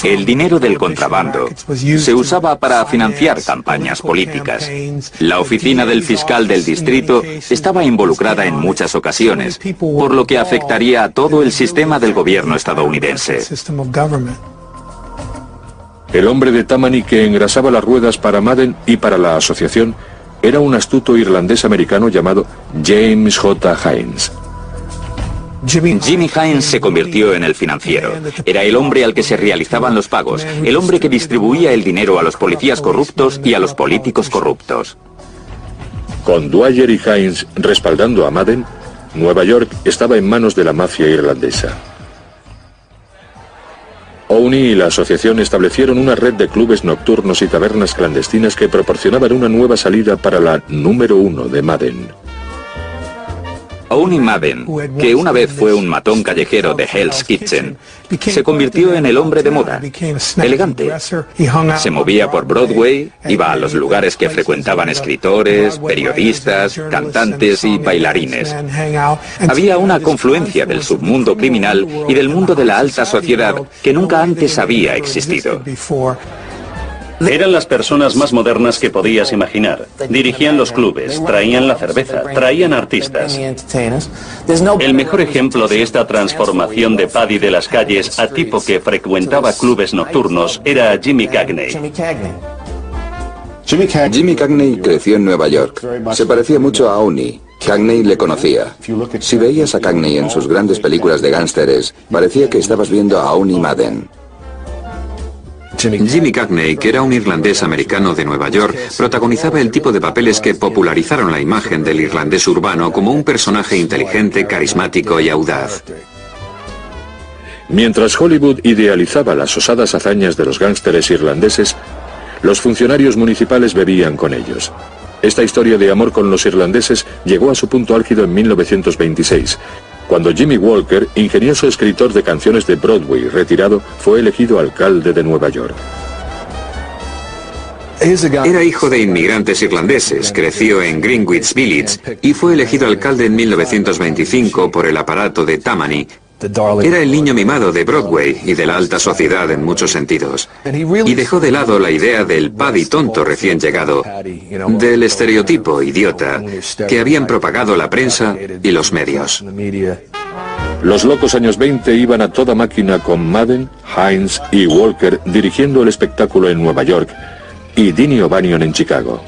El dinero del contrabando se usaba para financiar campañas políticas. La oficina del fiscal del distrito estaba involucrada en muchas ocasiones, por lo que afectaría a todo el sistema del gobierno estadounidense. El hombre de Tammany que engrasaba las ruedas para Madden y para la asociación era un astuto irlandés americano llamado James J. Hines. Jimmy Hines se convirtió en el financiero. Era el hombre al que se realizaban los pagos, el hombre que distribuía el dinero a los policías corruptos y a los políticos corruptos. Con Dwyer y Hines respaldando a Madden, Nueva York estaba en manos de la mafia irlandesa. Owney y la asociación establecieron una red de clubes nocturnos y tabernas clandestinas que proporcionaban una nueva salida para la Número 1 de Madden. Owney Madden, que una vez fue un matón callejero de Hell's Kitchen, se convirtió en el hombre de moda, elegante. Se movía por Broadway, iba a los lugares que frecuentaban escritores, periodistas, cantantes y bailarines. Había una confluencia del submundo criminal y del mundo de la alta sociedad que nunca antes había existido. Eran las personas más modernas que podías imaginar. Dirigían los clubes, traían la cerveza, traían artistas. El mejor ejemplo de esta transformación de Paddy de las calles a tipo que frecuentaba clubes nocturnos era Jimmy Cagney. Jimmy Cagney creció en Nueva York. Se parecía mucho a Owney. Cagney le conocía. Si veías a Cagney en sus grandes películas de gángsteres, parecía que estabas viendo a Owney Madden. Jimmy Cagney, que era un irlandés americano de Nueva York, protagonizaba el tipo de papeles que popularizaron la imagen del irlandés urbano como un personaje inteligente, carismático y audaz. Mientras Hollywood idealizaba las osadas hazañas de los gángsteres irlandeses, los funcionarios municipales bebían con ellos. Esta historia de amor con los irlandeses llegó a su punto álgido en 1926, cuando Jimmy Walker, ingenioso escritor de canciones de Broadway retirado, fue elegido alcalde de Nueva York. Era hijo de inmigrantes irlandeses, creció en Greenwich Village y fue elegido alcalde en 1925 por el aparato de Tammany. Era el niño mimado de Broadway y de la alta sociedad en muchos sentidos. Y dejó de lado la idea del Paddy tonto recién llegado, del estereotipo idiota que habían propagado la prensa y los medios. Los locos años 20 iban a toda máquina con Madden, Hines y Walker dirigiendo el espectáculo en Nueva York y Dinny O'Banion en Chicago.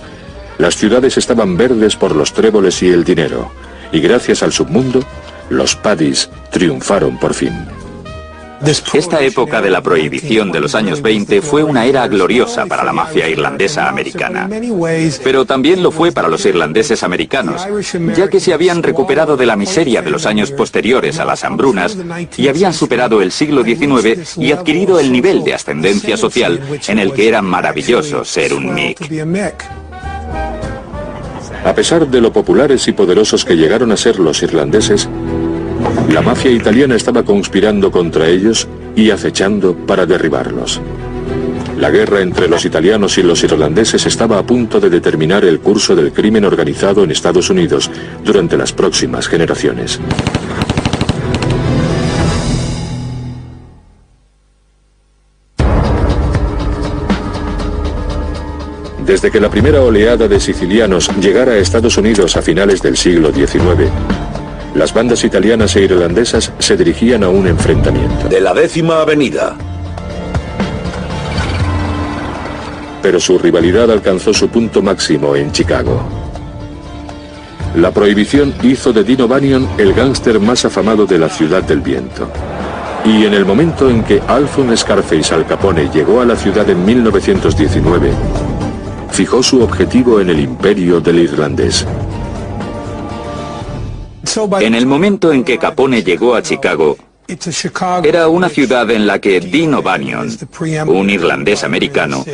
Las ciudades estaban verdes por los tréboles y el dinero, y gracias al submundo, los Paddys triunfaron por fin. Esta época de la prohibición de los años 20 fue una era gloriosa para la mafia irlandesa americana. Pero también lo fue para los irlandeses americanos, ya que se habían recuperado de la miseria de los años posteriores a las hambrunas y habían superado el siglo XIX y adquirido el nivel de ascendencia social en el que era maravilloso ser un Mick. A pesar de lo populares y poderosos que llegaron a ser los irlandeses, la mafia italiana estaba conspirando contra ellos y acechando para derribarlos. La guerra entre los italianos y los irlandeses estaba a punto de determinar el curso del crimen organizado en Estados Unidos durante las próximas generaciones. Desde que la primera oleada de sicilianos llegara a Estados Unidos a finales del siglo XIX, las bandas italianas e irlandesas se dirigían a un enfrentamiento. De la 10ª Avenida. Pero su rivalidad alcanzó su punto máximo en Chicago. La prohibición hizo de Dean O'Banion el gángster más afamado de la Ciudad del Viento. Y en el momento en que Alphonse Scarface Al Capone llegó a la ciudad en 1919, fijó su objetivo en el imperio del irlandés. En el momento en que Capone llegó a Chicago, era una ciudad en la que Dean O'Banion, un irlandés americano,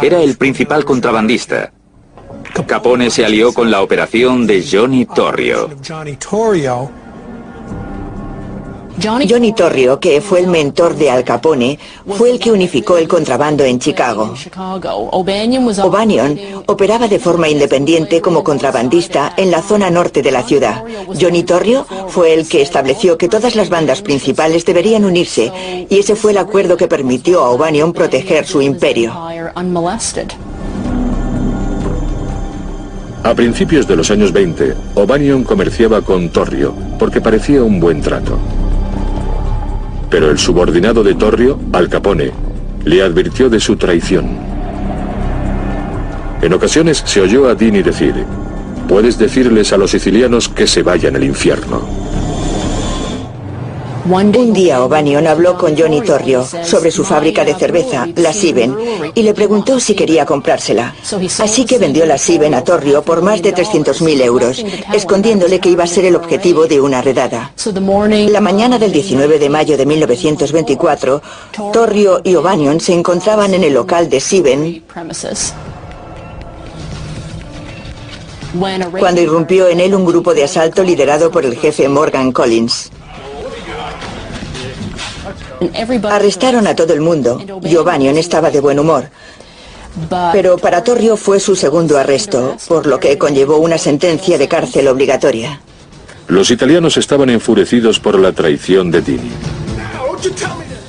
era el principal contrabandista. Capone se alió con la operación de Johnny Torrio. Johnny Torrio, que fue el mentor de Al Capone, fue el que unificó el contrabando en Chicago. O'Banion operaba de forma independiente como contrabandista en la zona norte de la ciudad. Johnny Torrio fue el que estableció que todas las bandas principales deberían unirse, y ese fue el acuerdo que permitió a O'Banion proteger su imperio. A principios de los años 20, O'Banion comerciaba con Torrio porque parecía un buen trato. Pero el subordinado de Torrio, Al Capone, le advirtió de su traición. En ocasiones se oyó a Dini decir: «Puedes decirles a los sicilianos que se vayan al infierno». Un día O'Banion habló con Johnny Torrio sobre su fábrica de cerveza, la Siben, y le preguntó si quería comprársela. Así que vendió la Siben a Torrio por más de 300.000 euros, escondiéndole que iba a ser el objetivo de una redada. La mañana del 19 de mayo de 1924, Torrio y O'Banion se encontraban en el local de Siben cuando irrumpió en él un grupo de asalto liderado por el jefe Morgan Collins. Arrestaron a todo el mundo y O'Banion estaba de buen humor. Pero para Torrio fue su segundo arresto, por lo que conllevó una sentencia de cárcel obligatoria. Los italianos estaban enfurecidos por la traición de Dini.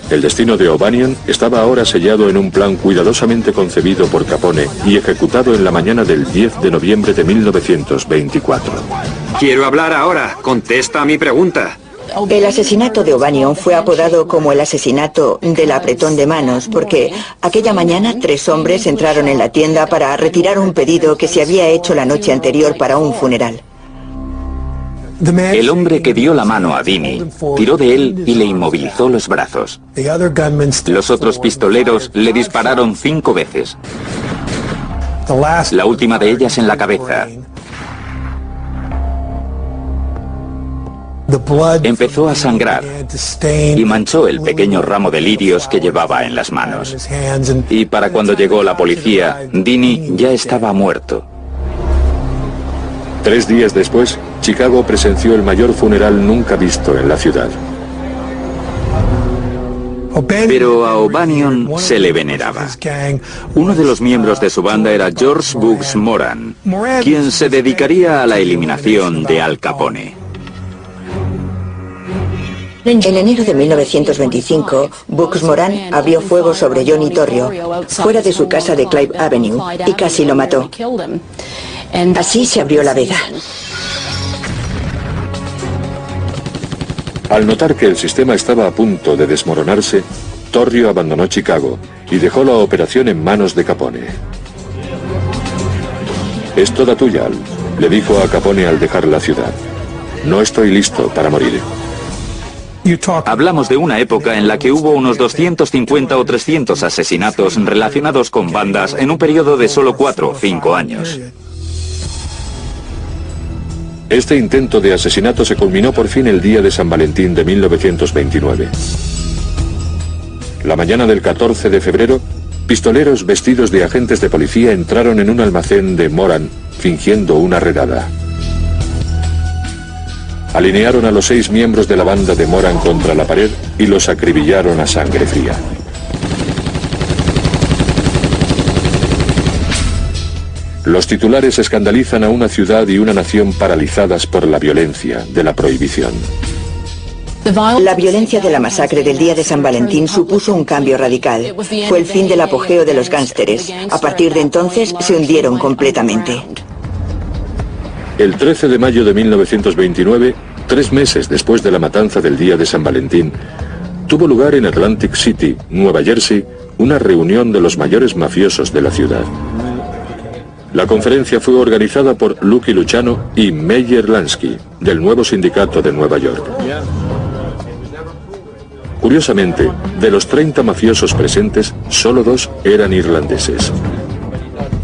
El destino de O'Banion estaba ahora sellado en un plan cuidadosamente concebido por Capone y ejecutado en la mañana del 10 de noviembre de 1924. Quiero hablar ahora. Contesta a mi pregunta. El asesinato de O'Banion fue apodado como el asesinato del apretón de manos porque aquella mañana 3 hombres entraron en la tienda para retirar un pedido que se había hecho la noche anterior para un funeral. El hombre que dio la mano a Dini tiró de él y le inmovilizó los brazos. Los otros pistoleros le dispararon 5 veces. La última de ellas en la cabeza. Empezó a sangrar y manchó el pequeño ramo de lirios que llevaba en las manos. Y para cuando llegó la policía, Dini ya estaba muerto. 3 días después, Chicago presenció el mayor funeral nunca visto en la ciudad. Pero a O'Banion se le veneraba. Uno de los miembros de su banda era George Bugs Moran, quien se dedicaría a la eliminación de Al Capone. En enero de 1925, Bugs Moran abrió fuego sobre Johnny Torrio, fuera de su casa de Clive Avenue, y casi lo mató. Así se abrió la veda. Al notar que el sistema estaba a punto de desmoronarse, Torrio abandonó Chicago y dejó la operación en manos de Capone. «Es toda tuya, Al», le dijo a Capone al dejar la ciudad. «No estoy listo para morir». Hablamos de una época en la que hubo unos 250 o 300 asesinatos relacionados con bandas en un periodo de solo 4 o 5 años. Este intento de asesinato se culminó por fin el día de San Valentín de 1929. La mañana del 14 de febrero, pistoleros vestidos de agentes de policía entraron en un almacén de Moran, fingiendo una redada. Alinearon a los 6 miembros de la banda de Moran contra la pared y los acribillaron a sangre fría. Los titulares escandalizan a una ciudad y una nación paralizadas por la violencia de la prohibición. La violencia de la masacre del día de San Valentín supuso un cambio radical. Fue el fin del apogeo de los gánsteres. A partir de entonces se hundieron completamente. El 13 de mayo de 1929, 3 meses después de la matanza del día de San Valentín, tuvo lugar en Atlantic City, Nueva Jersey, una reunión de los mayores mafiosos de la ciudad. La conferencia fue organizada por Lucky Luciano y Meyer Lansky, del nuevo sindicato de Nueva York. Curiosamente, de los 30 mafiosos presentes, solo 2 eran irlandeses.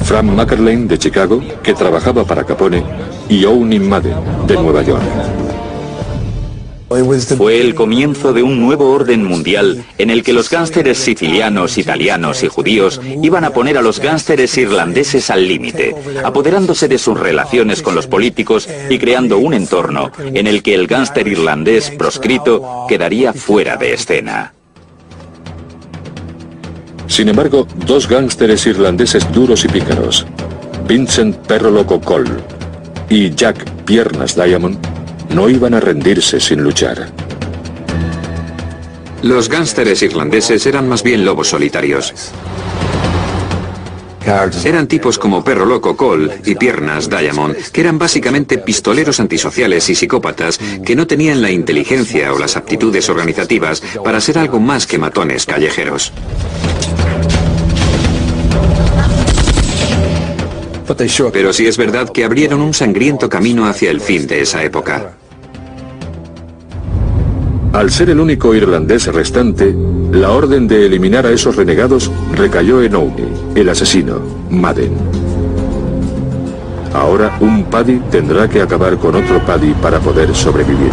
Frank McErlain, de Chicago, que trabajaba para Capone, y Owen Madden, de Nueva York. Fue el comienzo de un nuevo orden mundial en el que los gánsteres sicilianos, italianos y judíos iban a poner a los gánsteres irlandeses al límite, apoderándose de sus relaciones con los políticos y creando un entorno en el que el gánster irlandés proscrito quedaría fuera de escena. Sin embargo, 2 gánsteres irlandeses duros y pícaros, Vincent Perro Loco Cole y Jack Piernas Diamond, no iban a rendirse sin luchar. Los gánsteres irlandeses eran más bien lobos solitarios. Eran tipos como Perro Loco Cole y Piernas Diamond, que eran básicamente pistoleros antisociales y psicópatas que no tenían la inteligencia o las aptitudes organizativas para ser algo más que matones callejeros. Pero sí es verdad que abrieron un sangriento camino hacia el fin de esa época. Al ser el único irlandés restante, la orden de eliminar a esos renegados recayó en Owney, el asesino, Madden. Ahora un Paddy tendrá que acabar con otro Paddy para poder sobrevivir.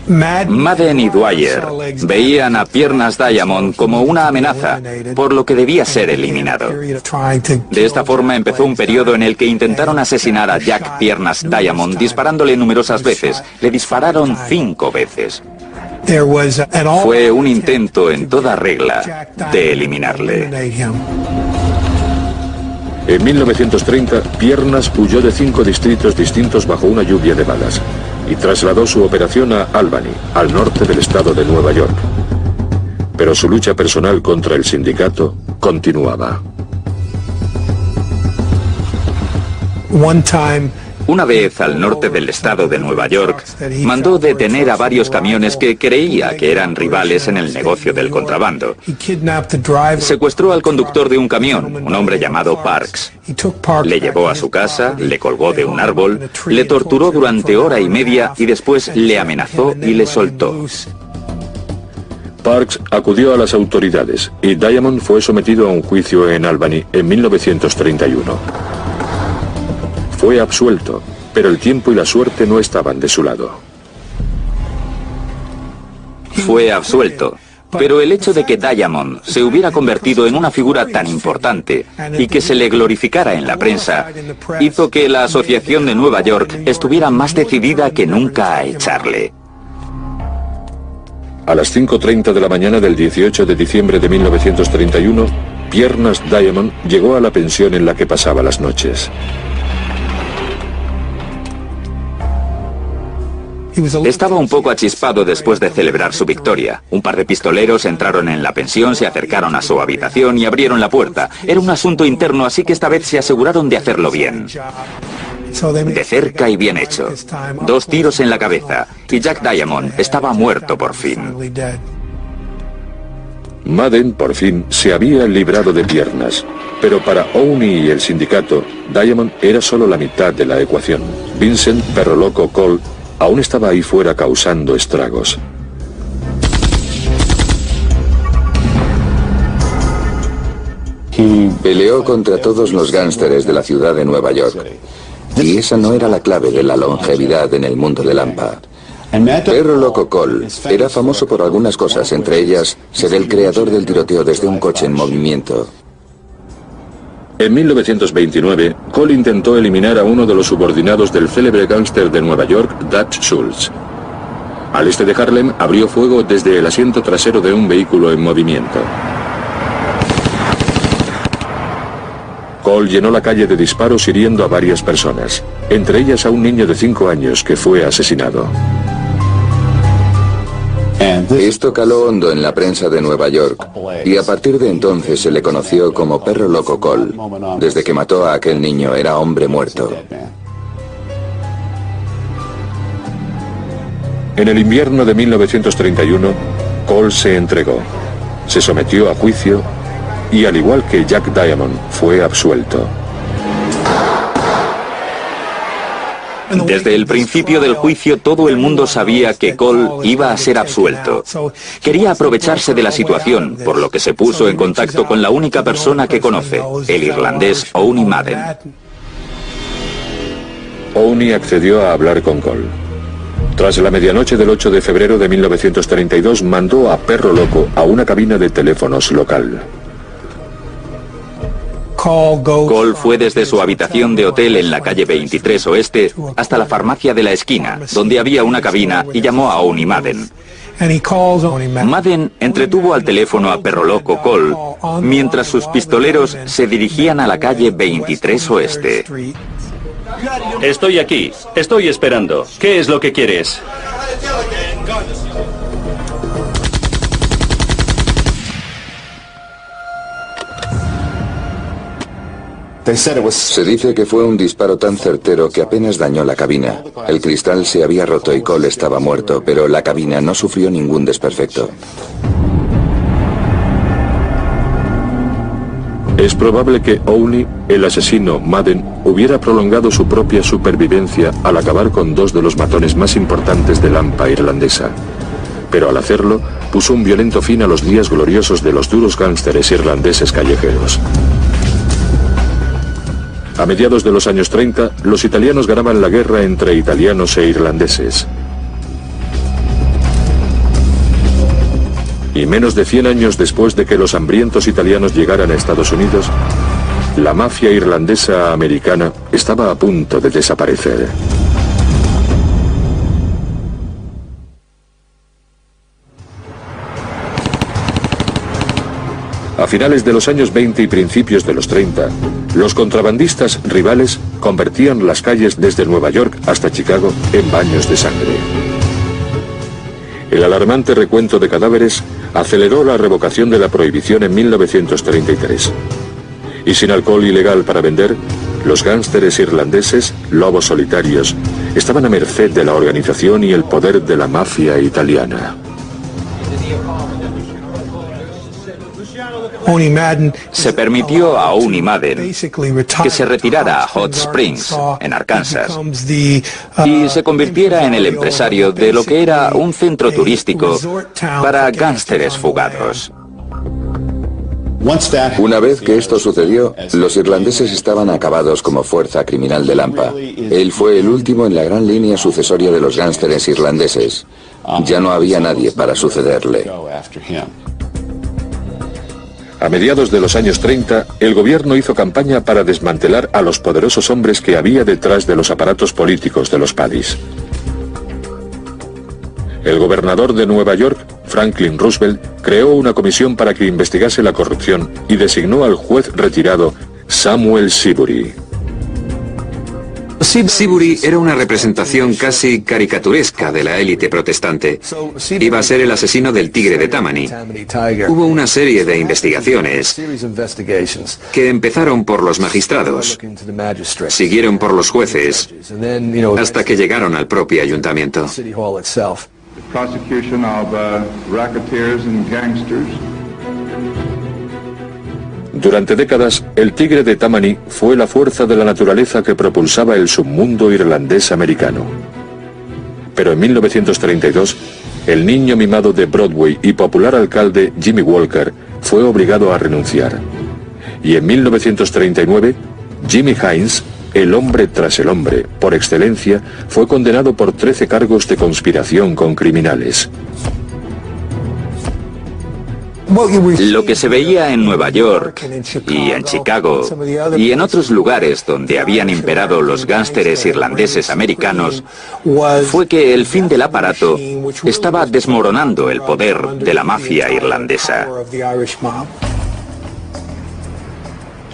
Madden y Dwyer veían a Piernas Diamond como una amenaza, por lo que debía ser eliminado. De esta forma empezó un periodo en el que intentaron asesinar a Jack Piernas Diamond disparándole numerosas veces. Le dispararon 5 veces. Fue un intento en toda regla de eliminarle. En 1930, Piernas huyó de 5 distritos distintos bajo una lluvia de balas y trasladó su operación a Albany, al norte del estado de Nueva York. Pero su lucha personal contra el sindicato continuaba. Una vez al norte del estado de Nueva York, mandó detener a varios camiones que creía que eran rivales en el negocio del contrabando. Secuestró al conductor de un camión, un hombre llamado Parks. Le llevó a su casa, le colgó de un árbol, le torturó durante 1 hora y media y después le amenazó y le soltó. Parks acudió a las autoridades y Diamond fue sometido a un juicio en Albany en 1931. Fue absuelto, pero el tiempo y la suerte no estaban de su lado. Fue absuelto, pero el hecho de que Diamond se hubiera convertido en una figura tan importante y que se le glorificara en la prensa hizo que la Asociación de Nueva York estuviera más decidida que nunca a echarle. A las 5:30 de la mañana del 18 de diciembre de 1931, Piernas Diamond llegó a la pensión en la que pasaba las noches. Estaba un poco achispado después de celebrar su victoria. Un par de pistoleros entraron en la pensión, se acercaron a su habitación y abrieron la puerta. Era un asunto interno, así que esta vez se aseguraron de hacerlo bien. De cerca y bien hecho. 2 tiros en la cabeza, y Jack Diamond estaba muerto por fin. Madden, por fin, se había librado de Piernas, pero para Owney y el sindicato, Diamond era solo la mitad de la ecuación. Vincent Perro Loco Cole aún estaba ahí fuera causando estragos. Peleó contra todos los gánsteres de la ciudad de Nueva York. Y esa no era la clave de la longevidad en el mundo de Lampa. Perro Loco Cole era famoso por algunas cosas, entre ellas ser el creador del tiroteo desde un coche en movimiento. En 1929, Cole intentó eliminar a uno de los subordinados del célebre gángster de Nueva York, Dutch Schultz. Al este de Harlem, abrió fuego desde el asiento trasero de un vehículo en movimiento. Cole llenó la calle de disparos hiriendo a varias personas, entre ellas a un niño de 5 años que fue asesinado. Esto caló hondo en la prensa de Nueva York y a partir de entonces se le conoció como Perro Loco Cole. Desde que mató a aquel niño era hombre muerto. En el invierno de 1931, Cole se entregó, se sometió a juicio y, al igual que Jack Diamond, fue absuelto. Desde el principio del juicio todo el mundo sabía que Cole iba a ser absuelto. Quería aprovecharse de la situación, por lo que se puso en contacto con la única persona que conoce, el irlandés Owney Madden. Owney accedió a hablar con Cole. Tras la medianoche del 8 de febrero de 1932 mandó a Perro Loco a una cabina de teléfonos local. Cole fue desde su habitación de hotel en la calle 23 Oeste hasta la farmacia de la esquina, donde había una cabina, y llamó a Owney Madden. Madden entretuvo al teléfono a Perro Loco Cole mientras sus pistoleros se dirigían a la calle 23 Oeste. Estoy aquí, estoy esperando. ¿Qué es lo que quieres? Se dice que fue un disparo tan certero que apenas dañó la cabina. El cristal se había roto y Cole estaba muerto, pero la cabina no sufrió ningún desperfecto. Es probable que Owney, el asesino Madden, hubiera prolongado su propia supervivencia al acabar con 2 de los matones más importantes de Lampa irlandesa. Pero al hacerlo, puso un violento fin a los días gloriosos de los duros gánsteres irlandeses callejeros. A mediados de los años 30, los italianos ganaban la guerra entre italianos e irlandeses. Y menos de 100 años después de que los hambrientos italianos llegaran a Estados Unidos, la mafia irlandesa americana estaba a punto de desaparecer. A finales de los años 20 y principios de los 30, los contrabandistas rivales convertían las calles desde Nueva York hasta Chicago en baños de sangre. El alarmante recuento de cadáveres aceleró la revocación de la prohibición en 1933. Y sin alcohol ilegal para vender, los gánsteres irlandeses, lobos solitarios, estaban a merced de la organización y el poder de la mafia italiana. Se permitió a Owney Madden que se retirara a Hot Springs, en Arkansas, y se convirtiera en el empresario de lo que era un centro turístico para gánsteres fugados. Una vez que esto sucedió, los irlandeses estaban acabados como fuerza criminal de Lampa. Él fue el último en la gran línea sucesoria de los gánsteres irlandeses. Ya no había nadie para sucederle. A mediados de los años 30, el gobierno hizo campaña para desmantelar a los poderosos hombres que había detrás de los aparatos políticos de los paddies. El gobernador de Nueva York, Franklin Roosevelt, creó una comisión para que investigase la corrupción y designó al juez retirado Samuel Seabury. Seabury era una representación casi caricaturesca de la élite protestante. Iba a ser el asesino del tigre de Tammany. Hubo una serie de investigaciones que empezaron por los magistrados, siguieron por los jueces, hasta que llegaron al propio ayuntamiento. Durante décadas, el tigre de Tammany fue la fuerza de la naturaleza que propulsaba el submundo irlandés americano. Pero en 1932, el niño mimado de Broadway y popular alcalde Jimmy Walker fue obligado a renunciar. Y en 1939, Jimmy Hines, el hombre tras el hombre, por excelencia, fue condenado por 13 cargos de conspiración con criminales. Lo que se veía en Nueva York y en Chicago y en otros lugares donde habían imperado los gánsteres irlandeses americanos fue que el fin del aparato estaba desmoronando el poder de la mafia irlandesa.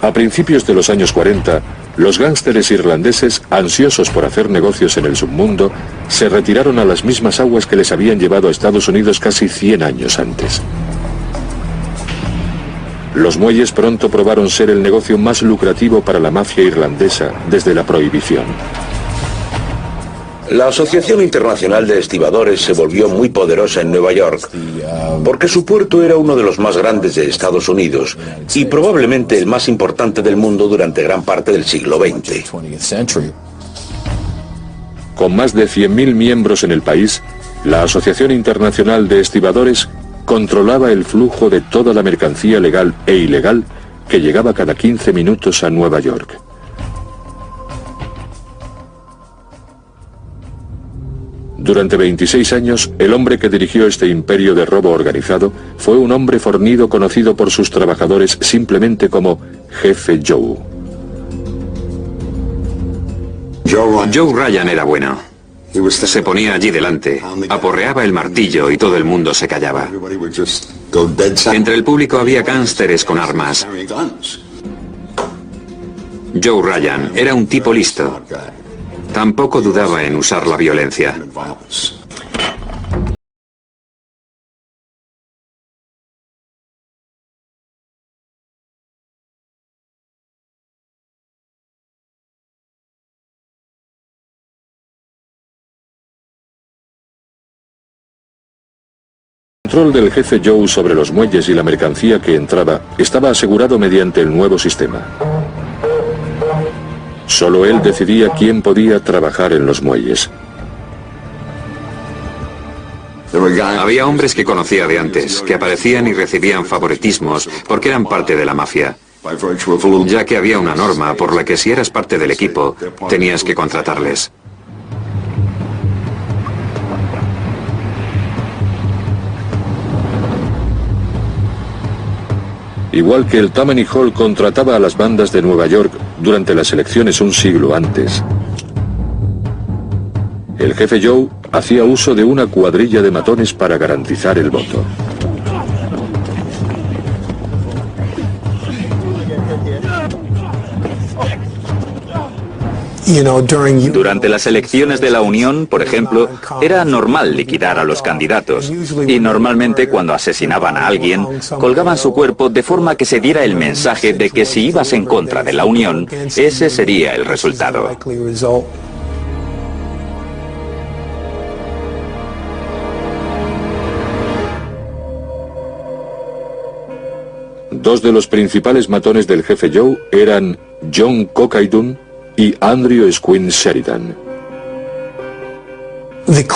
A principios de los años 40, los gánsteres irlandeses, ansiosos por hacer negocios en el submundo, se retiraron a las mismas aguas que les habían llevado a Estados Unidos casi 100 años antes. Los muelles pronto probaron ser el negocio más lucrativo para la mafia irlandesa desde la prohibición. La Asociación Internacional de Estibadores se volvió muy poderosa en Nueva York, porque su puerto era uno de los más grandes de Estados Unidos y probablemente el más importante del mundo durante gran parte del siglo XX. Con más de 100.000 miembros en el país, la Asociación Internacional de Estibadores controlaba el flujo de toda la mercancía legal e ilegal que llegaba cada 15 minutos a Nueva York. Durante 26 años, el hombre que dirigió este imperio de robo organizado fue un hombre fornido conocido por sus trabajadores simplemente como Jefe Joe. Joe Ryan era bueno. Se ponía allí delante, aporreaba el martillo y todo el mundo se callaba. Entre el público había gánsteres con armas. Joe Ryan era un tipo listo. Tampoco dudaba en usar la violencia. El control del jefe Joe sobre los muelles y la mercancía que entraba estaba asegurado mediante el nuevo sistema. Solo él decidía quién podía trabajar en los muelles. Había hombres que conocía de antes, que aparecían y recibían favoritismos porque eran parte de la mafia, ya que había una norma por la que si eras parte del equipo, tenías que contratarles. Igual que el Tammany Hall contrataba a las bandas de Nueva York durante las elecciones un siglo antes, el jefe Joe hacía uso de una cuadrilla de matones para garantizar el voto. Durante las elecciones de la Unión, por ejemplo, era normal liquidar a los candidatos. Y normalmente cuando asesinaban a alguien, colgaban su cuerpo de forma que se diera el mensaje de que si ibas en contra de la Unión, ese sería el resultado. Dos de los principales matones del jefe Joe eran John Cockaydoon y Andrew Squint Sheridan.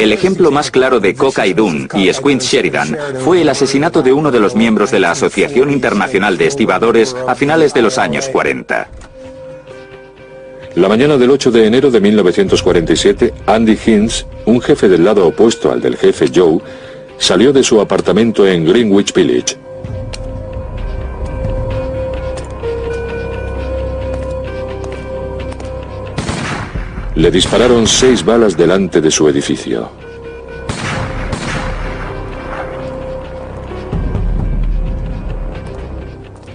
El ejemplo más claro de Cockaydoon y Squint Sheridan fue el asesinato de uno de los miembros de la Asociación Internacional de Estibadores a finales de los años 40. La mañana del 8 de enero de 1947, Andy Hines, un jefe del lado opuesto al del jefe Joe, salió de su apartamento en Greenwich Village. Le dispararon 6 balas delante de su edificio.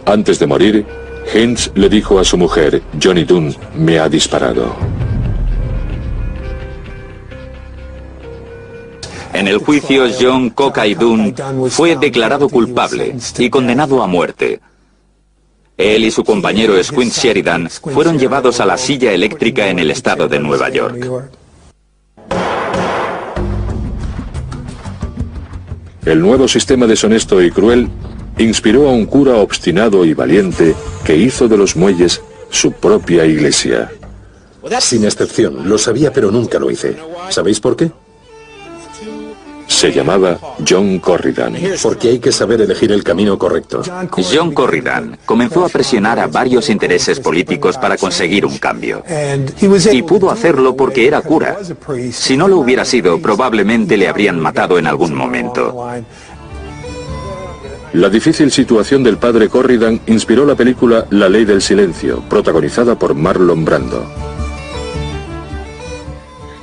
Antes de morir, Hines le dijo a su mujer, Johnny Dunn, me ha disparado. En el juicio, John Cockaydoon fue declarado culpable y condenado a muerte. Él y su compañero Squint Sheridan fueron llevados a la silla eléctrica en el estado de Nueva York. El nuevo sistema deshonesto y cruel inspiró a un cura obstinado y valiente que hizo de los muelles su propia iglesia. Sin excepción, lo sabía pero nunca lo hice. ¿Sabéis por qué? Se llamaba John Corridan. Porque hay que saber elegir el camino correcto. John Corridan comenzó a presionar a varios intereses políticos para conseguir un cambio. Y pudo hacerlo porque era cura. Si no lo hubiera sido, probablemente le habrían matado en algún momento. La difícil situación del padre Corridan inspiró la película La Ley del Silencio, protagonizada por Marlon Brando.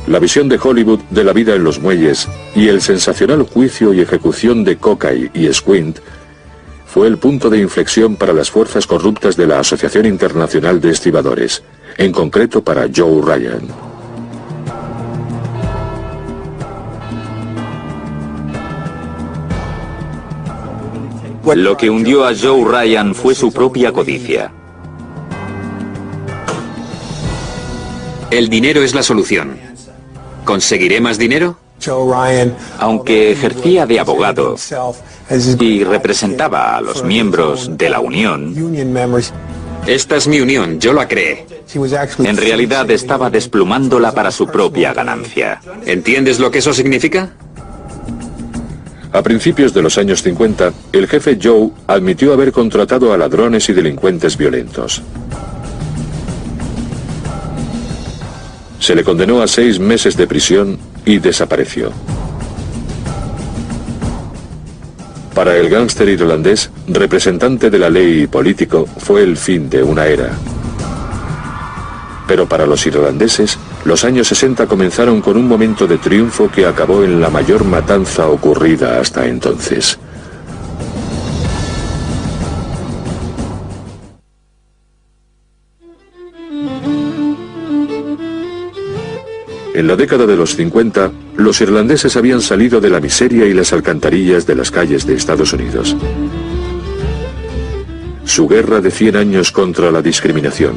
La visión de Hollywood de la vida en los muelles y el sensacional juicio y ejecución de Cockay y Squint fue el punto de inflexión para las fuerzas corruptas de la Asociación Internacional de Estibadores, en concreto para Joe Ryan. Lo que hundió a Joe Ryan fue su propia codicia. El dinero es la solución. ¿Conseguiré más dinero? Aunque ejercía de abogado y representaba a los miembros de la Unión, Esta es mi unión, yo la creé. en realidad estaba desplumándola para su propia ganancia. ¿Entiendes lo que eso significa? A principios de los años 50, el jefe Joe admitió haber contratado a ladrones y delincuentes violentos. Se le condenó a 6 meses de prisión y desapareció. Para el gángster irlandés, representante de la ley y político, fue el fin de una era. Pero para los irlandeses, los años 60 comenzaron con un momento de triunfo que acabó en la mayor matanza ocurrida hasta entonces. En la década de los 50, los irlandeses habían salido de la miseria y las alcantarillas de las calles de Estados Unidos. Su guerra de 100 años contra la discriminación,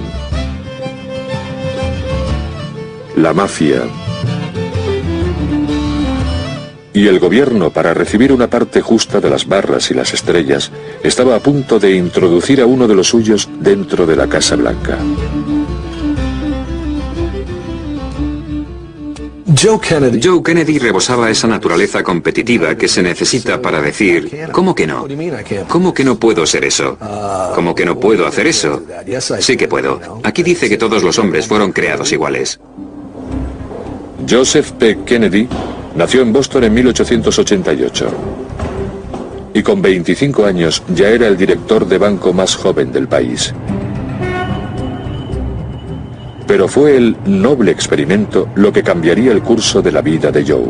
la mafia y el gobierno, para recibir una parte justa de las barras y las estrellas, estaba a punto de introducir a uno de los suyos dentro de la Casa Blanca. Joe Kennedy rebosaba esa naturaleza competitiva que se necesita para decir, ¿cómo que no? ¿Cómo que no puedo ser eso? ¿Cómo que no puedo hacer eso? Sí que puedo. Aquí dice que todos los hombres fueron creados iguales. Joseph P. Kennedy nació en Boston en 1888. Y con 25 años ya era el director de banco más joven del país. Pero fue el noble experimento lo que cambiaría el curso de la vida de Joe.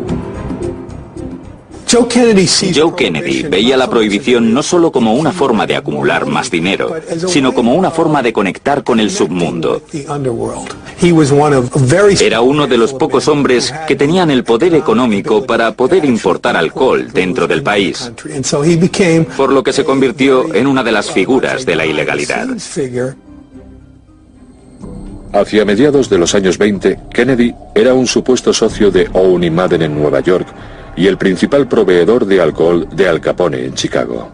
Joe Kennedy veía la prohibición no solo como una forma de acumular más dinero, sino como una forma de conectar con el submundo. Era uno de los pocos hombres que tenían el poder económico para poder importar alcohol dentro del país, por lo que se convirtió en una de las figuras de la ilegalidad. Hacia mediados de los años 20, Kennedy era un supuesto socio de Owen y Madden en Nueva York y el principal proveedor de alcohol de Al Capone en Chicago.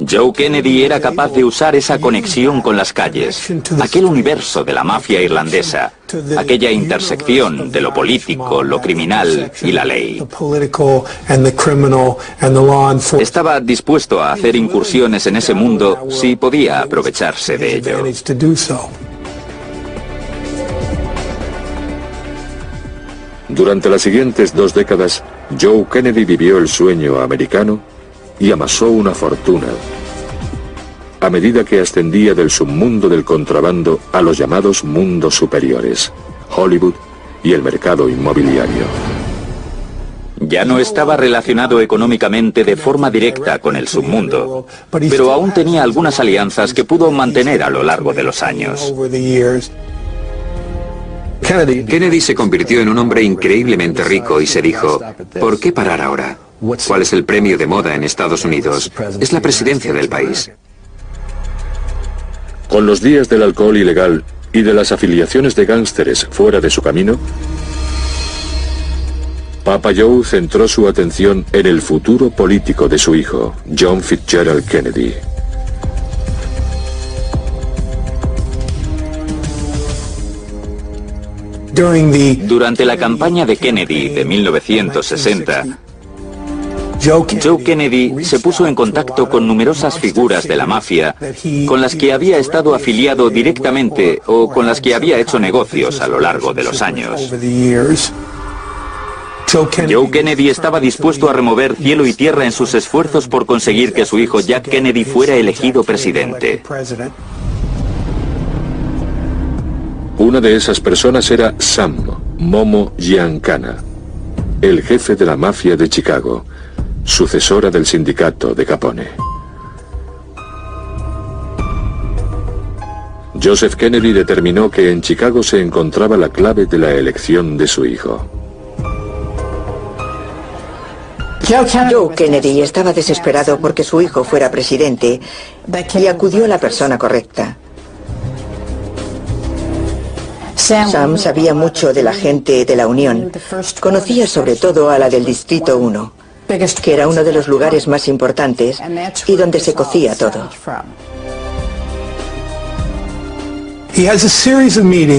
Joe Kennedy era capaz de usar esa conexión con las calles, aquel universo de la mafia irlandesa, aquella intersección de lo político, lo criminal y la ley. Estaba dispuesto a hacer incursiones en ese mundo si podía aprovecharse de ello. Durante las siguientes 2 décadas, Joe Kennedy vivió el sueño americano y amasó una fortuna, a medida que ascendía del submundo del contrabando a los llamados mundos superiores, Hollywood y el mercado inmobiliario. Ya no estaba relacionado económicamente de forma directa con el submundo, pero aún tenía algunas alianzas que pudo mantener a lo largo de los años. Kennedy se convirtió en un hombre increíblemente rico y se dijo, ¿por qué parar ahora? ¿Cuál es el premio de moda en Estados Unidos? Es la presidencia del país. Con los días del alcohol ilegal y de las afiliaciones de gángsteres fuera de su camino, Papa Joe centró su atención en el futuro político de su hijo, John Fitzgerald Kennedy. Durante la campaña de Kennedy de 1960, Joe Kennedy se puso en contacto con numerosas figuras de la mafia con las que había estado afiliado directamente o con las que había hecho negocios a lo largo de los años. Joe Kennedy estaba dispuesto a remover cielo y tierra en sus esfuerzos por conseguir que su hijo Jack Kennedy fuera elegido presidente. Una de esas personas era Sam Momo Giancana, el jefe de la mafia de Chicago, sucesora del sindicato de Capone. Joseph Kennedy determinó que en Chicago se encontraba la clave de la elección de su hijo. Joe Kennedy estaba desesperado porque su hijo fuera presidente y acudió a la persona correcta. Sam sabía mucho de la gente de la Unión. Conocía sobre todo a la del Distrito 1, que era uno de los lugares más importantes y donde se cocía todo.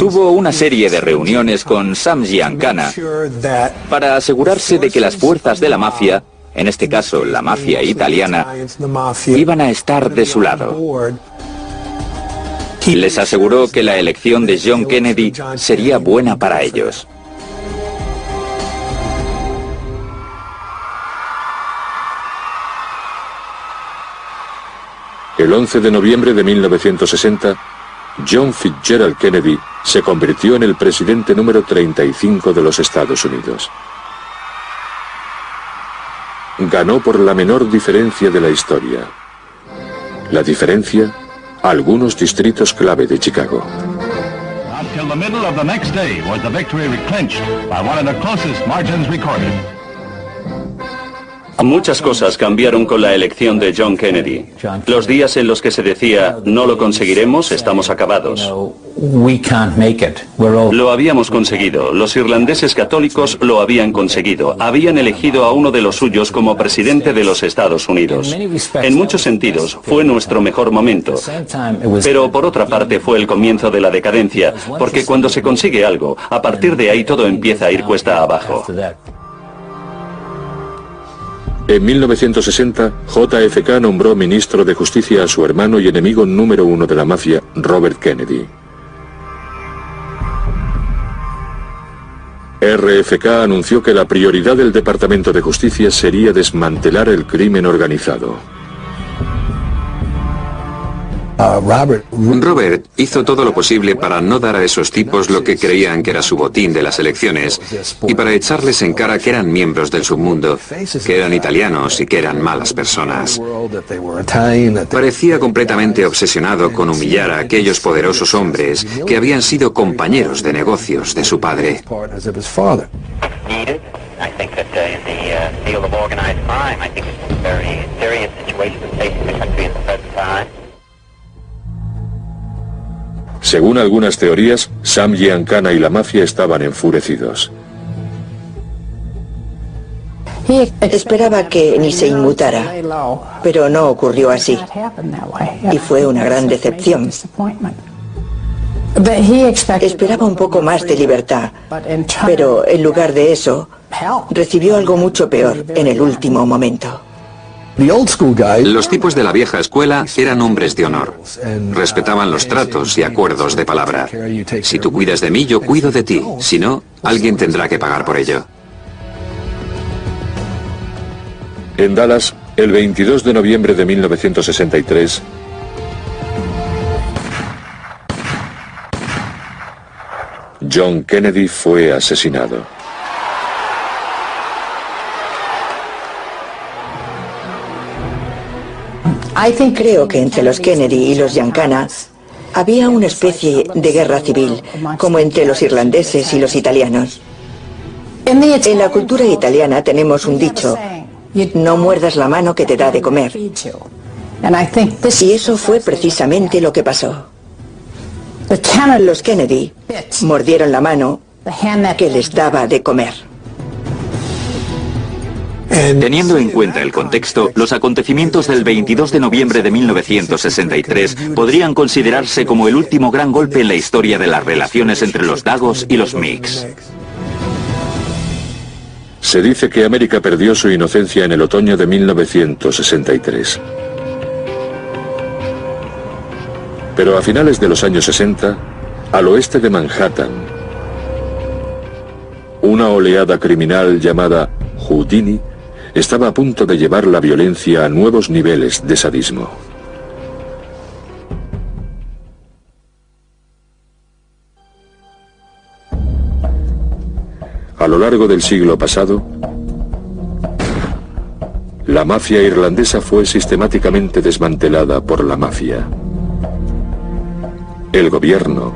Tuvo una serie de reuniones con Sam Giancana para asegurarse de que las fuerzas de la mafia, en este caso la mafia italiana, iban a estar de su lado. Les aseguró que la elección de John Kennedy sería buena para ellos. El 11 de noviembre de 1960, John Fitzgerald Kennedy se convirtió en el presidente número 35 de los Estados Unidos. Ganó por la menor diferencia de la historia. La diferencia, algunos distritos clave de Chicago. Muchas cosas cambiaron con la elección de John Kennedy. Los días en los que se decía, no lo conseguiremos, estamos acabados. Lo habíamos conseguido. Los irlandeses católicos lo habían conseguido. Habían elegido a uno de los suyos como presidente de los Estados Unidos. En muchos sentidos, fue nuestro mejor momento. Pero por otra parte fue el comienzo de la decadencia, porque cuando se consigue algo, a partir de ahí todo empieza a ir cuesta abajo. En 1960, JFK nombró ministro de Justicia a su hermano y enemigo número 1 de la mafia, Robert Kennedy. RFK anunció que la prioridad del Departamento de Justicia sería desmantelar el crimen organizado. Robert hizo todo lo posible para no dar a esos tipos lo que creían que era su botín de las elecciones y para echarles en cara que eran miembros del submundo, que eran italianos y que eran malas personas. Parecía completamente obsesionado con humillar a aquellos poderosos hombres que habían sido compañeros de negocios de su padre. Según algunas teorías, Sam Giancana y la mafia estaban enfurecidos. Esperaba que ni se inmutara, pero no ocurrió así. Y fue una gran decepción. Esperaba un poco más de libertad, pero en lugar de eso, recibió algo mucho peor en el último momento. Los tipos de la vieja escuela eran hombres de honor. Respetaban los tratos y acuerdos de palabra. Si tú cuidas de mí, yo cuido de ti. Si no, alguien tendrá que pagar por ello. En Dallas, el 22 de noviembre de 1963, John Kennedy fue asesinado. Creo que entre los Kennedy y los Giancana había una especie de guerra civil, como entre los irlandeses y los italianos. En la cultura italiana tenemos un dicho: no muerdas la mano que te da de comer. Y eso fue precisamente lo que pasó. Los Kennedy mordieron la mano que les daba de comer. Teniendo en cuenta el contexto, los acontecimientos del 22 de noviembre de 1963 podrían considerarse como el último gran golpe en la historia de las relaciones entre los Dagos y los Micks. Se dice que América perdió su inocencia en el otoño de 1963. Pero a finales de los años 60, al oeste de Manhattan, una oleada criminal llamada Houdini estaba a punto de llevar la violencia a nuevos niveles de sadismo. A lo largo del siglo pasado, la mafia irlandesa fue sistemáticamente desmantelada por la mafia, el gobierno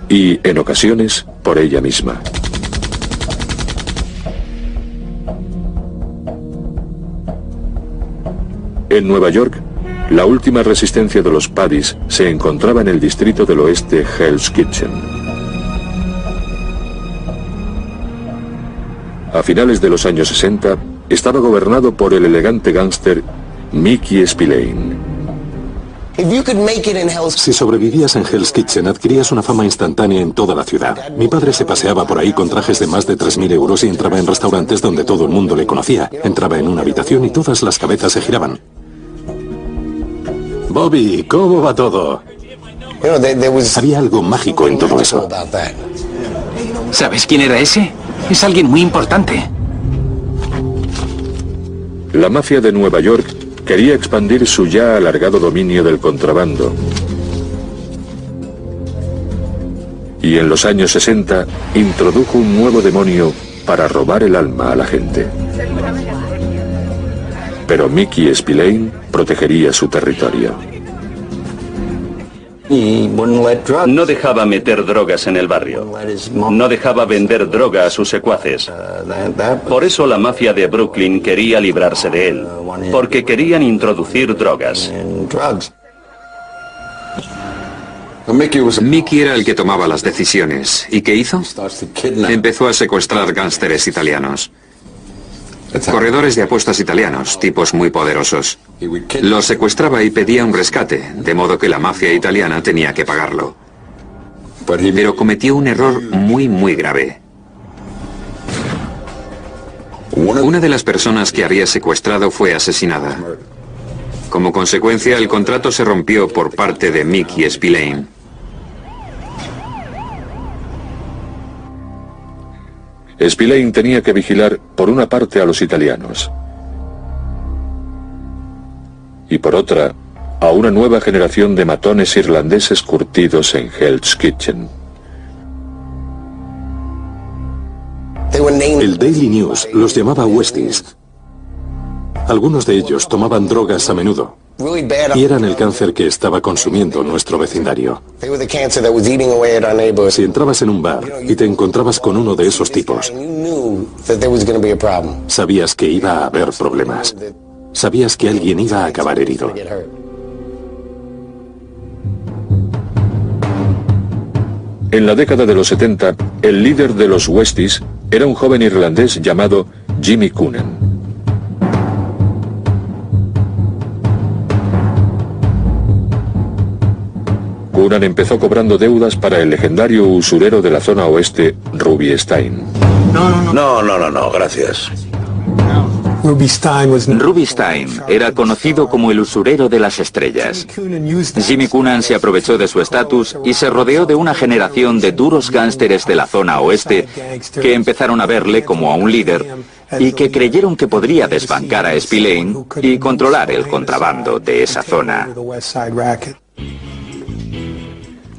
y, en ocasiones, por ella misma. En Nueva York, la última resistencia de los Paddies se encontraba en el distrito del oeste Hell's Kitchen. A finales de los años 60, estaba gobernado por el elegante gángster Mickey Spillane. Si sobrevivías en Hell's Kitchen, adquirías una fama instantánea en toda la ciudad. Mi padre se paseaba por ahí con trajes de más de 3.000 euros y entraba en restaurantes donde todo el mundo le conocía. Entraba en una habitación y todas las cabezas se giraban. Bobby, ¿cómo va todo? Había algo mágico en todo eso. ¿Sabes quién era ese? Es alguien muy importante. La mafia de Nueva York quería expandir su ya alargado dominio del contrabando. Y en los años 60 introdujo un nuevo demonio para robar el alma a la gente. Pero Mickey Spillane protegería su territorio. No dejaba meter drogas en el barrio. No dejaba vender droga a sus secuaces. Por eso la mafia de Brooklyn quería librarse de él, porque querían introducir drogas. Mickey era el que tomaba las decisiones. ¿Y qué hizo? Empezó a secuestrar gánsteres italianos. Corredores de apuestas italianos, tipos muy poderosos. Los secuestraba y pedía un rescate, de modo que la mafia italiana tenía que pagarlo. Pero cometió un error muy grave. Una de las personas que había secuestrado fue asesinada. Como consecuencia, el contrato se rompió por parte de Mickey Spillane. Spillane tenía que vigilar por una parte a los italianos y por otra a una nueva generación de matones irlandeses curtidos en Hell's Kitchen. El Daily News los llamaba Westies. Algunos de ellos tomaban drogas a menudo y eran el cáncer que estaba consumiendo nuestro vecindario. Si entrabas en un bar y te encontrabas con uno de esos tipos, sabías que iba a haber problemas. Sabías que alguien iba a acabar herido. En la década de los 70, el líder de los Westies era un joven irlandés llamado Jimmy Coonan. Coonan empezó cobrando deudas para el legendario usurero de la zona oeste, Ruby Stein. No, gracias. Ruby Stein era conocido como el usurero de las estrellas. Jimmy Coonan se aprovechó de su estatus y se rodeó de una generación de duros gánsteres de la zona oeste que empezaron a verle como a un líder y que creyeron que podría desbancar a Spillane y controlar el contrabando de esa zona.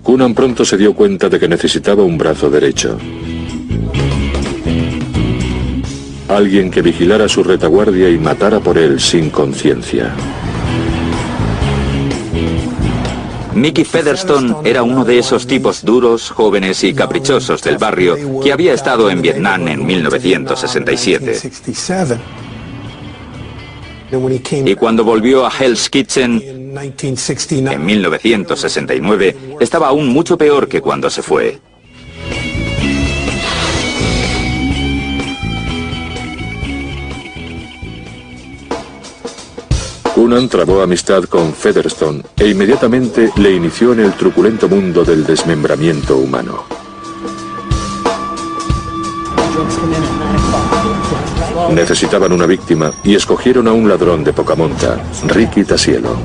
Coonan pronto se dio cuenta de que necesitaba un brazo derecho. Alguien que vigilara su retaguardia y matara por él sin conciencia. Mickey Featherstone era uno de esos tipos duros, jóvenes y caprichosos del barrio que había estado en Vietnam en 1967. Y cuando volvió a Hell's Kitchen en 1969, estaba aún mucho peor que cuando se fue. Coonan trabó amistad con Featherstone e inmediatamente le inició en el truculento mundo del desmembramiento humano. Necesitaban una víctima y escogieron a un ladrón de poca monta, Ricky Tasielo.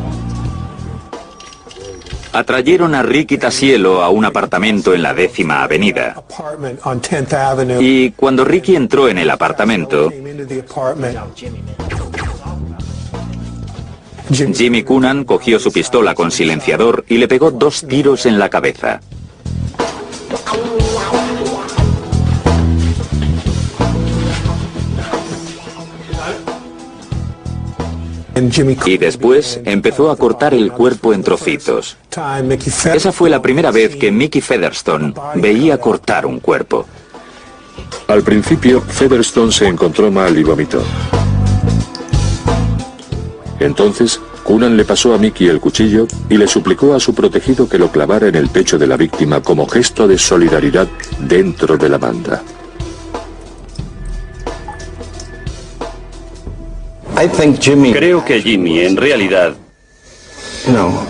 Atrayeron a Ricky Tasielo a un apartamento en la 10ª Avenida. Y cuando Ricky entró en el apartamento, Jimmy Coonan cogió su pistola con silenciador y le pegó 2 tiros en la cabeza. Y después empezó a cortar el cuerpo en trocitos. Esa fue la primera vez que Mickey Featherstone veía cortar un cuerpo. Al principio, Featherstone se encontró mal y vomitó. Entonces, Coonan le pasó a Mickey el cuchillo y le suplicó a su protegido que lo clavara en el pecho de la víctima como gesto de solidaridad dentro de la banda. Creo que Jimmy en realidad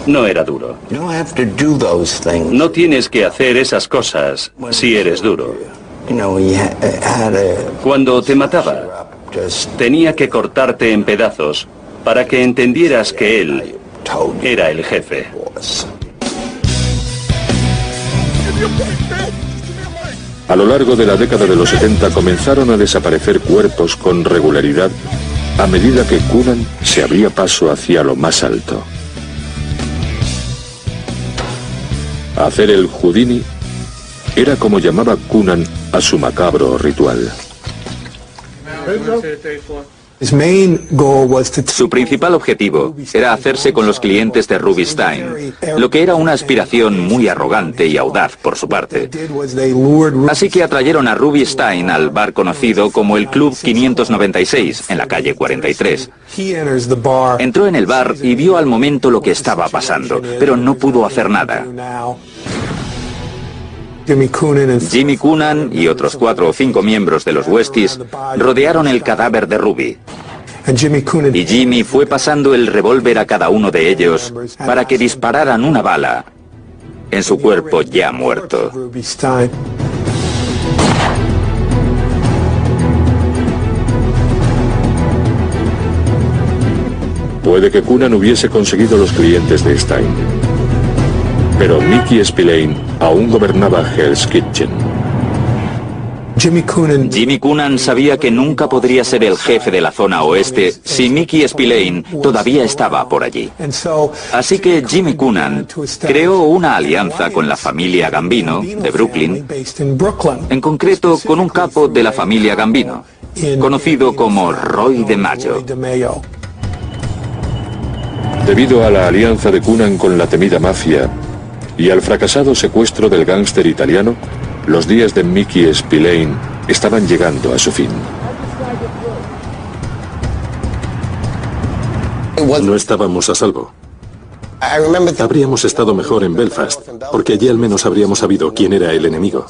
no era duro. No tienes que hacer esas cosas si eres duro. Cuando te mataba, tenía que cortarte en pedazos para que entendieras que él era el jefe. A lo largo de la década de los 70 comenzaron a desaparecer cuerpos con regularidad a medida que Coonan se abría paso hacia lo más alto. Hacer el Houdini era como llamaba Coonan a su macabro ritual. Su principal objetivo era hacerse con los clientes de Rubinstein, lo que era una aspiración muy arrogante y audaz por su parte. Así que atrayeron a Rubinstein al bar conocido como el Club 596, en la calle 43. Entró en el bar y vio al momento lo que estaba pasando, pero no pudo hacer nada. Jimmy Coonan y otros 4 o 5 miembros de los Westies rodearon el cadáver de Ruby. Y Jimmy fue pasando el revólver a cada uno de ellos para que dispararan una bala en su cuerpo ya muerto. Puede que Coonan hubiese conseguido los clientes de Stein, pero Mickey Spillane aún gobernaba Hell's Kitchen. Jimmy Coonan sabía que nunca podría ser el jefe de la zona oeste si Mickey Spillane todavía estaba por allí. Así que Jimmy Coonan creó una alianza con la familia Gambino, de Brooklyn, en concreto con un capo de la familia Gambino, conocido como Roy DeMaggio. Debido a la alianza de Coonan con la temida mafia y al fracasado secuestro del gángster italiano, los días de Mickey Spillane estaban llegando a su fin. No estábamos a salvo. Habríamos estado mejor en Belfast, porque allí al menos habríamos sabido quién era el enemigo.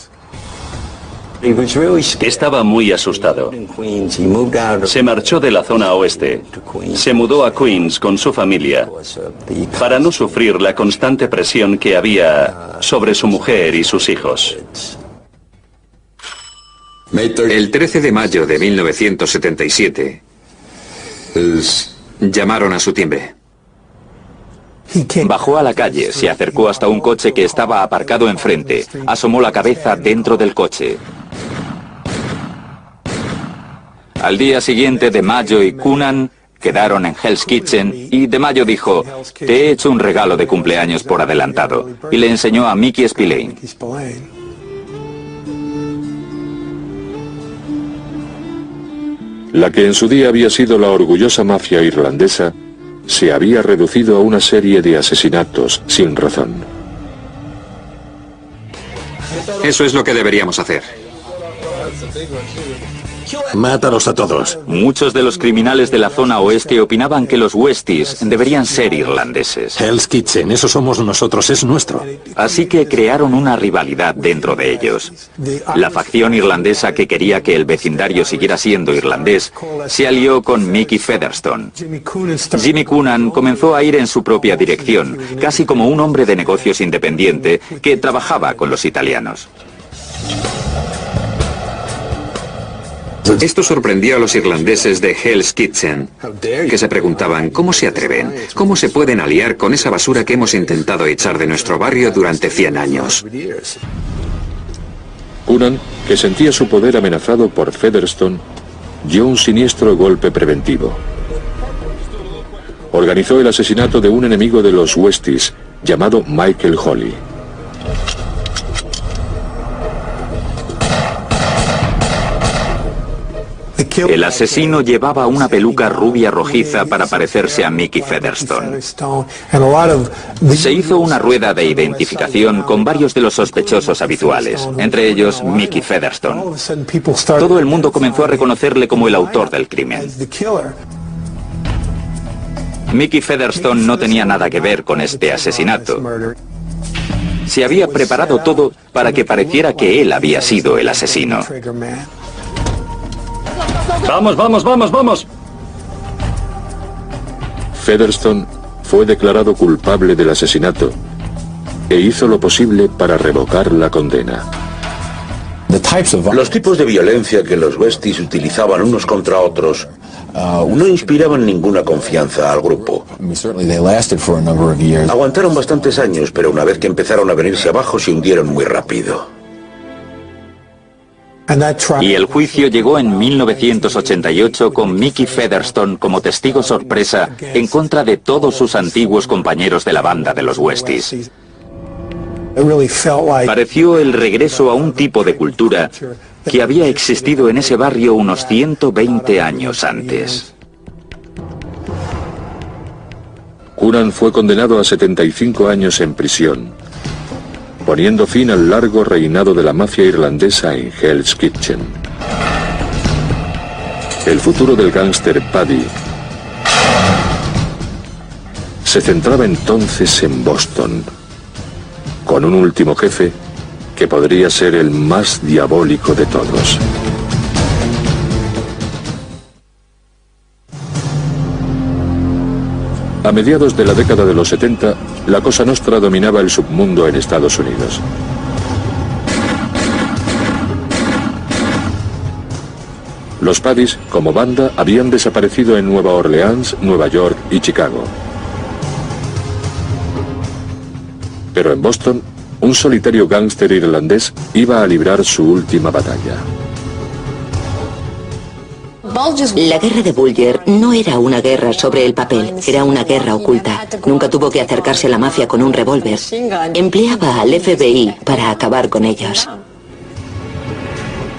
Estaba muy asustado. Se marchó de la zona oeste. Se mudó a Queens con su familia para no sufrir la constante presión que había sobre su mujer y sus hijos. El 13 de mayo de 1977 llamaron a su timbre. Bajó a la calle, se acercó hasta un coche que estaba aparcado enfrente, asomó la cabeza dentro del coche. Al día siguiente, DeMaggio y Coonan quedaron en Hell's Kitchen y DeMaggio dijo: "Te he hecho un regalo de cumpleaños por adelantado", y le enseñó a Mickey Spillane. La que en su día había sido la orgullosa mafia irlandesa se había reducido a una serie de asesinatos sin razón. Eso es lo que deberíamos hacer. Mátalos a todos. Muchos de los criminales de la zona oeste opinaban que los Westies deberían ser irlandeses. Hell's Kitchen, eso somos nosotros, es nuestro. Así que crearon una rivalidad dentro de ellos. La facción irlandesa que quería que el vecindario siguiera siendo irlandés se alió con Mickey Featherstone. Jimmy Coonan comenzó a ir en su propia dirección, casi como un hombre de negocios independiente que trabajaba con los italianos. Esto sorprendió a los irlandeses de Hell's Kitchen, que se preguntaban ¿cómo se atreven? ¿Cómo se pueden aliar con esa basura que hemos intentado echar de nuestro barrio durante 100 años? Coonan, que sentía su poder amenazado por Featherstone, dio un siniestro golpe preventivo. Organizó el asesinato de un enemigo de los Westies, llamado Michael Holly. El asesino llevaba una peluca rubia rojiza para parecerse a Mickey Featherstone. Se hizo una rueda de identificación con varios de los sospechosos habituales, entre ellos Mickey Featherstone. Todo el mundo comenzó a reconocerle como el autor del crimen. Mickey Featherstone no tenía nada que ver con este asesinato. Se había preparado todo para que pareciera que él había sido el asesino. ¡Vamos, vamos, vamos, vamos! Featherstone fue declarado culpable del asesinato e hizo lo posible para revocar la condena. Los tipos de violencia que los Westies utilizaban unos contra otros no inspiraban ninguna confianza al grupo. Aguantaron bastantes años, pero una vez que empezaron a venirse abajo se hundieron muy rápido. Y el juicio llegó en 1988 con Mickey Featherstone como testigo sorpresa en contra de todos sus antiguos compañeros de la banda de los Westies. Pareció el regreso a un tipo de cultura que había existido en ese barrio unos 120 años antes. Coonan fue condenado a 75 años en prisión, poniendo fin al largo reinado de la mafia irlandesa en Hell's Kitchen. El futuro del gángster Paddy se centraba entonces en Boston, con un último jefe que podría ser el más diabólico de todos. A mediados de la década de los 70, la Cosa Nostra dominaba el submundo en Estados Unidos. Los Paddys, como banda, habían desaparecido en Nueva Orleans, Nueva York y Chicago. Pero en Boston, un solitario gángster irlandés iba a librar su última batalla. La guerra de Bulger no era una guerra sobre el papel, era una guerra oculta. Nunca tuvo que acercarse a la mafia con un revólver. Empleaba al FBI para acabar con ellos.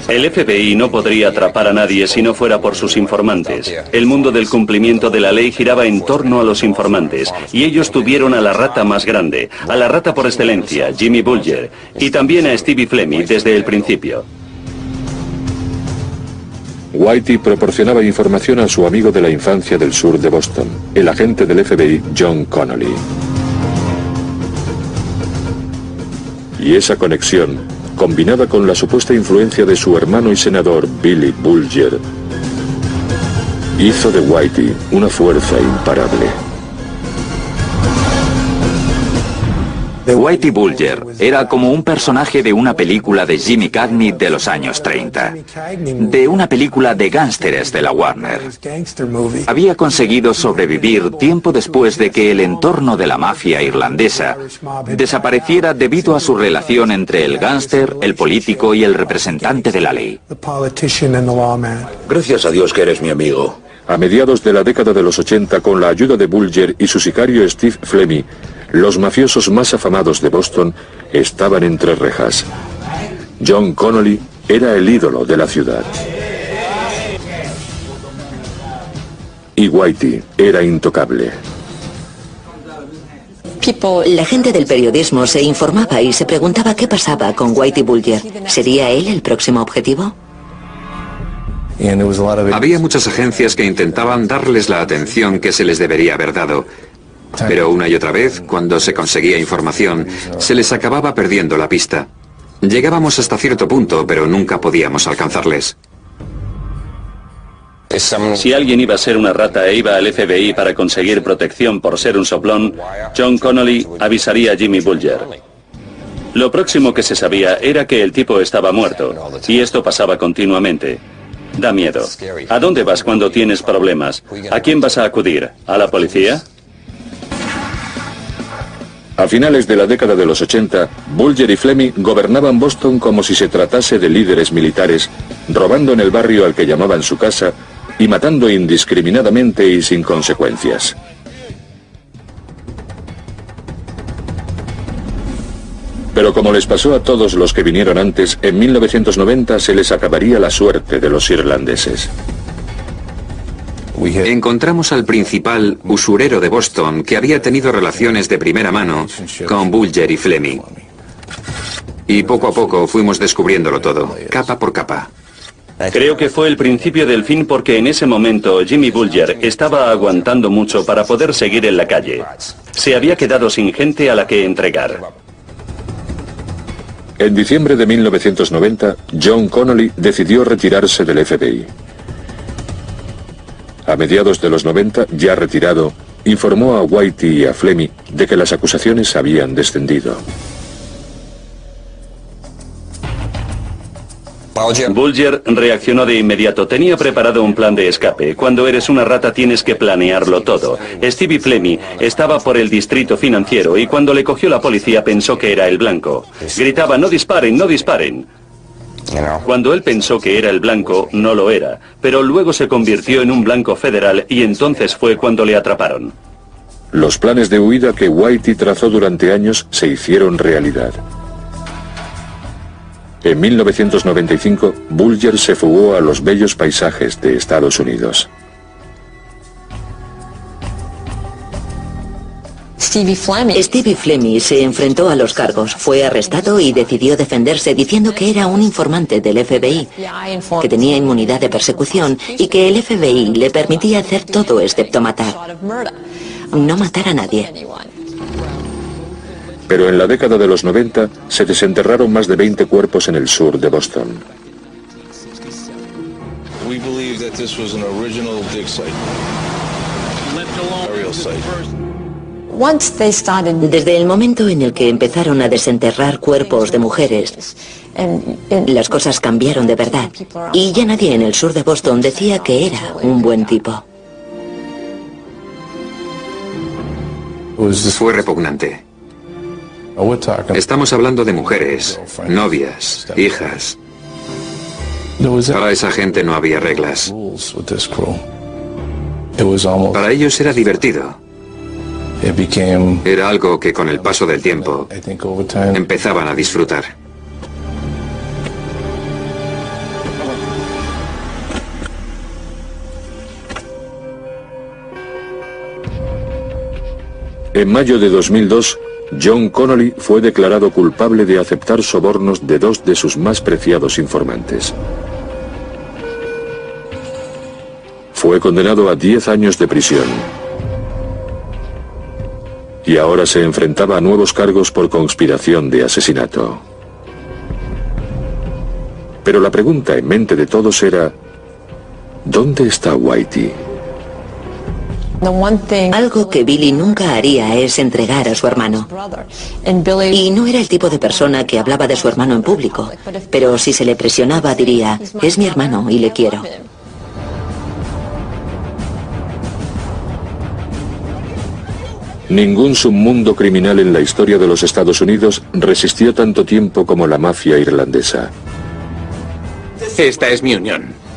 El FBI no podría atrapar a nadie si no fuera por sus informantes. El mundo del cumplimiento de la ley giraba en torno a los informantes, y ellos tuvieron a la rata más grande, a la rata por excelencia, Jimmy Bulger, y también a Stevie Flemmi desde el principio. Whitey proporcionaba información a su amigo de la infancia del sur de Boston, el agente del FBI John Connolly. Y esa conexión, combinada con la supuesta influencia de su hermano y senador Billy Bulger, hizo de Whitey una fuerza imparable. Whitey Bulger era como un personaje de una película de Jimmy Cagney de los años 30, de una película de gángsteres de la Warner. Había conseguido sobrevivir tiempo después de que el entorno de la mafia irlandesa desapareciera debido a su relación entre el gángster, el político y el representante de la ley. Gracias a Dios que eres mi amigo. A mediados de la década de los 80, con la ayuda de Bulger y su sicario Steve Flemmi, los mafiosos más afamados de Boston estaban entre rejas. John Connolly era el ídolo de la ciudad. Y Whitey era intocable. La gente del periodismo se informaba y se preguntaba qué pasaba con Whitey Bulger. ¿Sería él el próximo objetivo? Había muchas agencias que intentaban darles la atención que se les debería haber dado. Pero una y otra vez, cuando se conseguía información, se les acababa perdiendo la pista. Llegábamos hasta cierto punto, pero nunca podíamos alcanzarles. Si alguien iba a ser una rata e iba al FBI para conseguir protección por ser un soplón, John Connolly avisaría a Jimmy Bulger. Lo próximo que se sabía era que el tipo estaba muerto, y esto pasaba continuamente. Da miedo. ¿A dónde vas cuando tienes problemas? ¿A quién vas a acudir? ¿A la policía? A finales de la década de los 80, Bulger y Fleming gobernaban Boston como si se tratase de líderes militares, robando en el barrio al que llamaban su casa y matando indiscriminadamente y sin consecuencias. Pero como les pasó a todos los que vinieron antes, en 1990 se les acabaría la suerte de los irlandeses. Encontramos al principal usurero de Boston que había tenido relaciones de primera mano con Bulger y Fleming. Y poco a poco fuimos descubriéndolo todo, capa por capa. Creo que fue el principio del fin porque en ese momento Jimmy Bulger estaba aguantando mucho para poder seguir en la calle. Se había quedado sin gente a la que entregar. En diciembre de 1990, John Connolly decidió retirarse del FBI. A mediados de los 90, ya retirado, informó a Whitey y a Fleming de que las acusaciones habían descendido. Bulger reaccionó de inmediato. Tenía preparado un plan de escape. Cuando eres una rata tienes que planearlo todo. Stevie Fleming estaba por el distrito financiero y cuando le cogió la policía pensó que era el blanco. Gritaba, no disparen, no disparen. Cuando él pensó que era el blanco, no lo era, pero luego se convirtió en un blanco federal y entonces fue cuando le atraparon. Los planes de huida que Whitey trazó durante años se hicieron realidad. En 1995, Bulger se fugó a los bellos paisajes de Estados Unidos. Stevie Fleming se enfrentó a los cargos, fue arrestado y decidió defenderse diciendo que era un informante del FBI, que tenía inmunidad de persecución y que el FBI le permitía hacer todo excepto matar. No matar a nadie. Pero en la década de los 90 se desenterraron más de 20 cuerpos en el sur de Boston. Desde el momento en el que empezaron a desenterrar cuerpos de mujeres, las cosas cambiaron de verdad. Y ya nadie en el sur de Boston decía que era un buen tipo. Fue repugnante. Estamos hablando de mujeres, novias, hijas. Para esa gente no había reglas. Para ellos era divertido. Era algo que con el paso del tiempo empezaban a disfrutar. En mayo de 2002, John Connolly fue declarado culpable de aceptar sobornos de dos de sus más preciados informantes. Fue condenado a 10 años de prisión. Y ahora se enfrentaba a nuevos cargos por conspiración de asesinato. Pero la pregunta en mente de todos era, ¿dónde está Whitey? Algo que Billy nunca haría es entregar a su hermano. Y no era el tipo de persona que hablaba de su hermano en público, pero si se le presionaba diría, es mi hermano y le quiero. Ningún submundo criminal en la historia de los Estados Unidos resistió tanto tiempo como la mafia irlandesa. Esta es mi unión.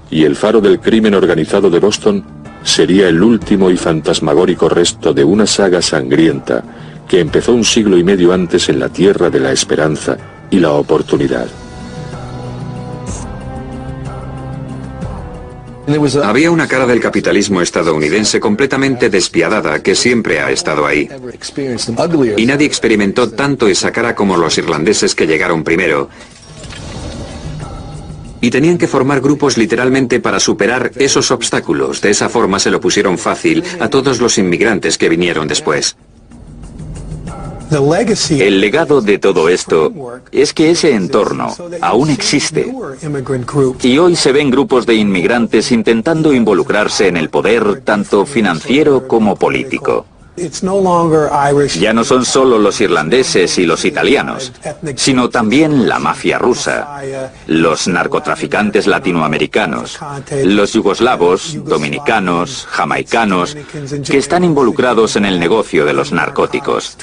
Y el faro del crimen organizado de Boston sería el último y fantasmagórico resto de una saga sangrienta que empezó un siglo y medio antes en la tierra de la esperanza y la oportunidad. Había una cara del capitalismo estadounidense completamente despiadada que siempre ha estado ahí. Y nadie experimentó tanto esa cara como los irlandeses que llegaron primero. Y tenían que formar grupos literalmente para superar esos obstáculos. De esa forma se lo pusieron fácil a todos los inmigrantes que vinieron después. El legado de todo esto es que ese entorno aún existe. Y hoy se ven grupos de inmigrantes intentando involucrarse en el poder tanto financiero como político. Ya no son solo los irlandeses y los italianos, sino también la mafia rusa, los narcotraficantes latinoamericanos, los yugoslavos, dominicanos, jamaicanos, que están involucrados en el negocio de los narcóticos.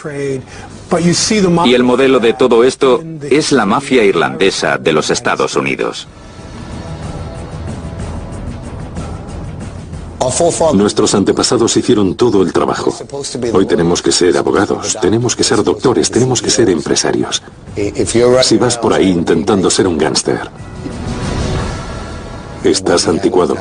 Y el modelo de todo esto es la mafia irlandesa de los Estados Unidos. Nuestros antepasados hicieron todo el trabajo. Hoy tenemos que ser abogados, tenemos que ser doctores, tenemos que ser empresarios. Si vas por ahí intentando ser un gángster, estás anticuado.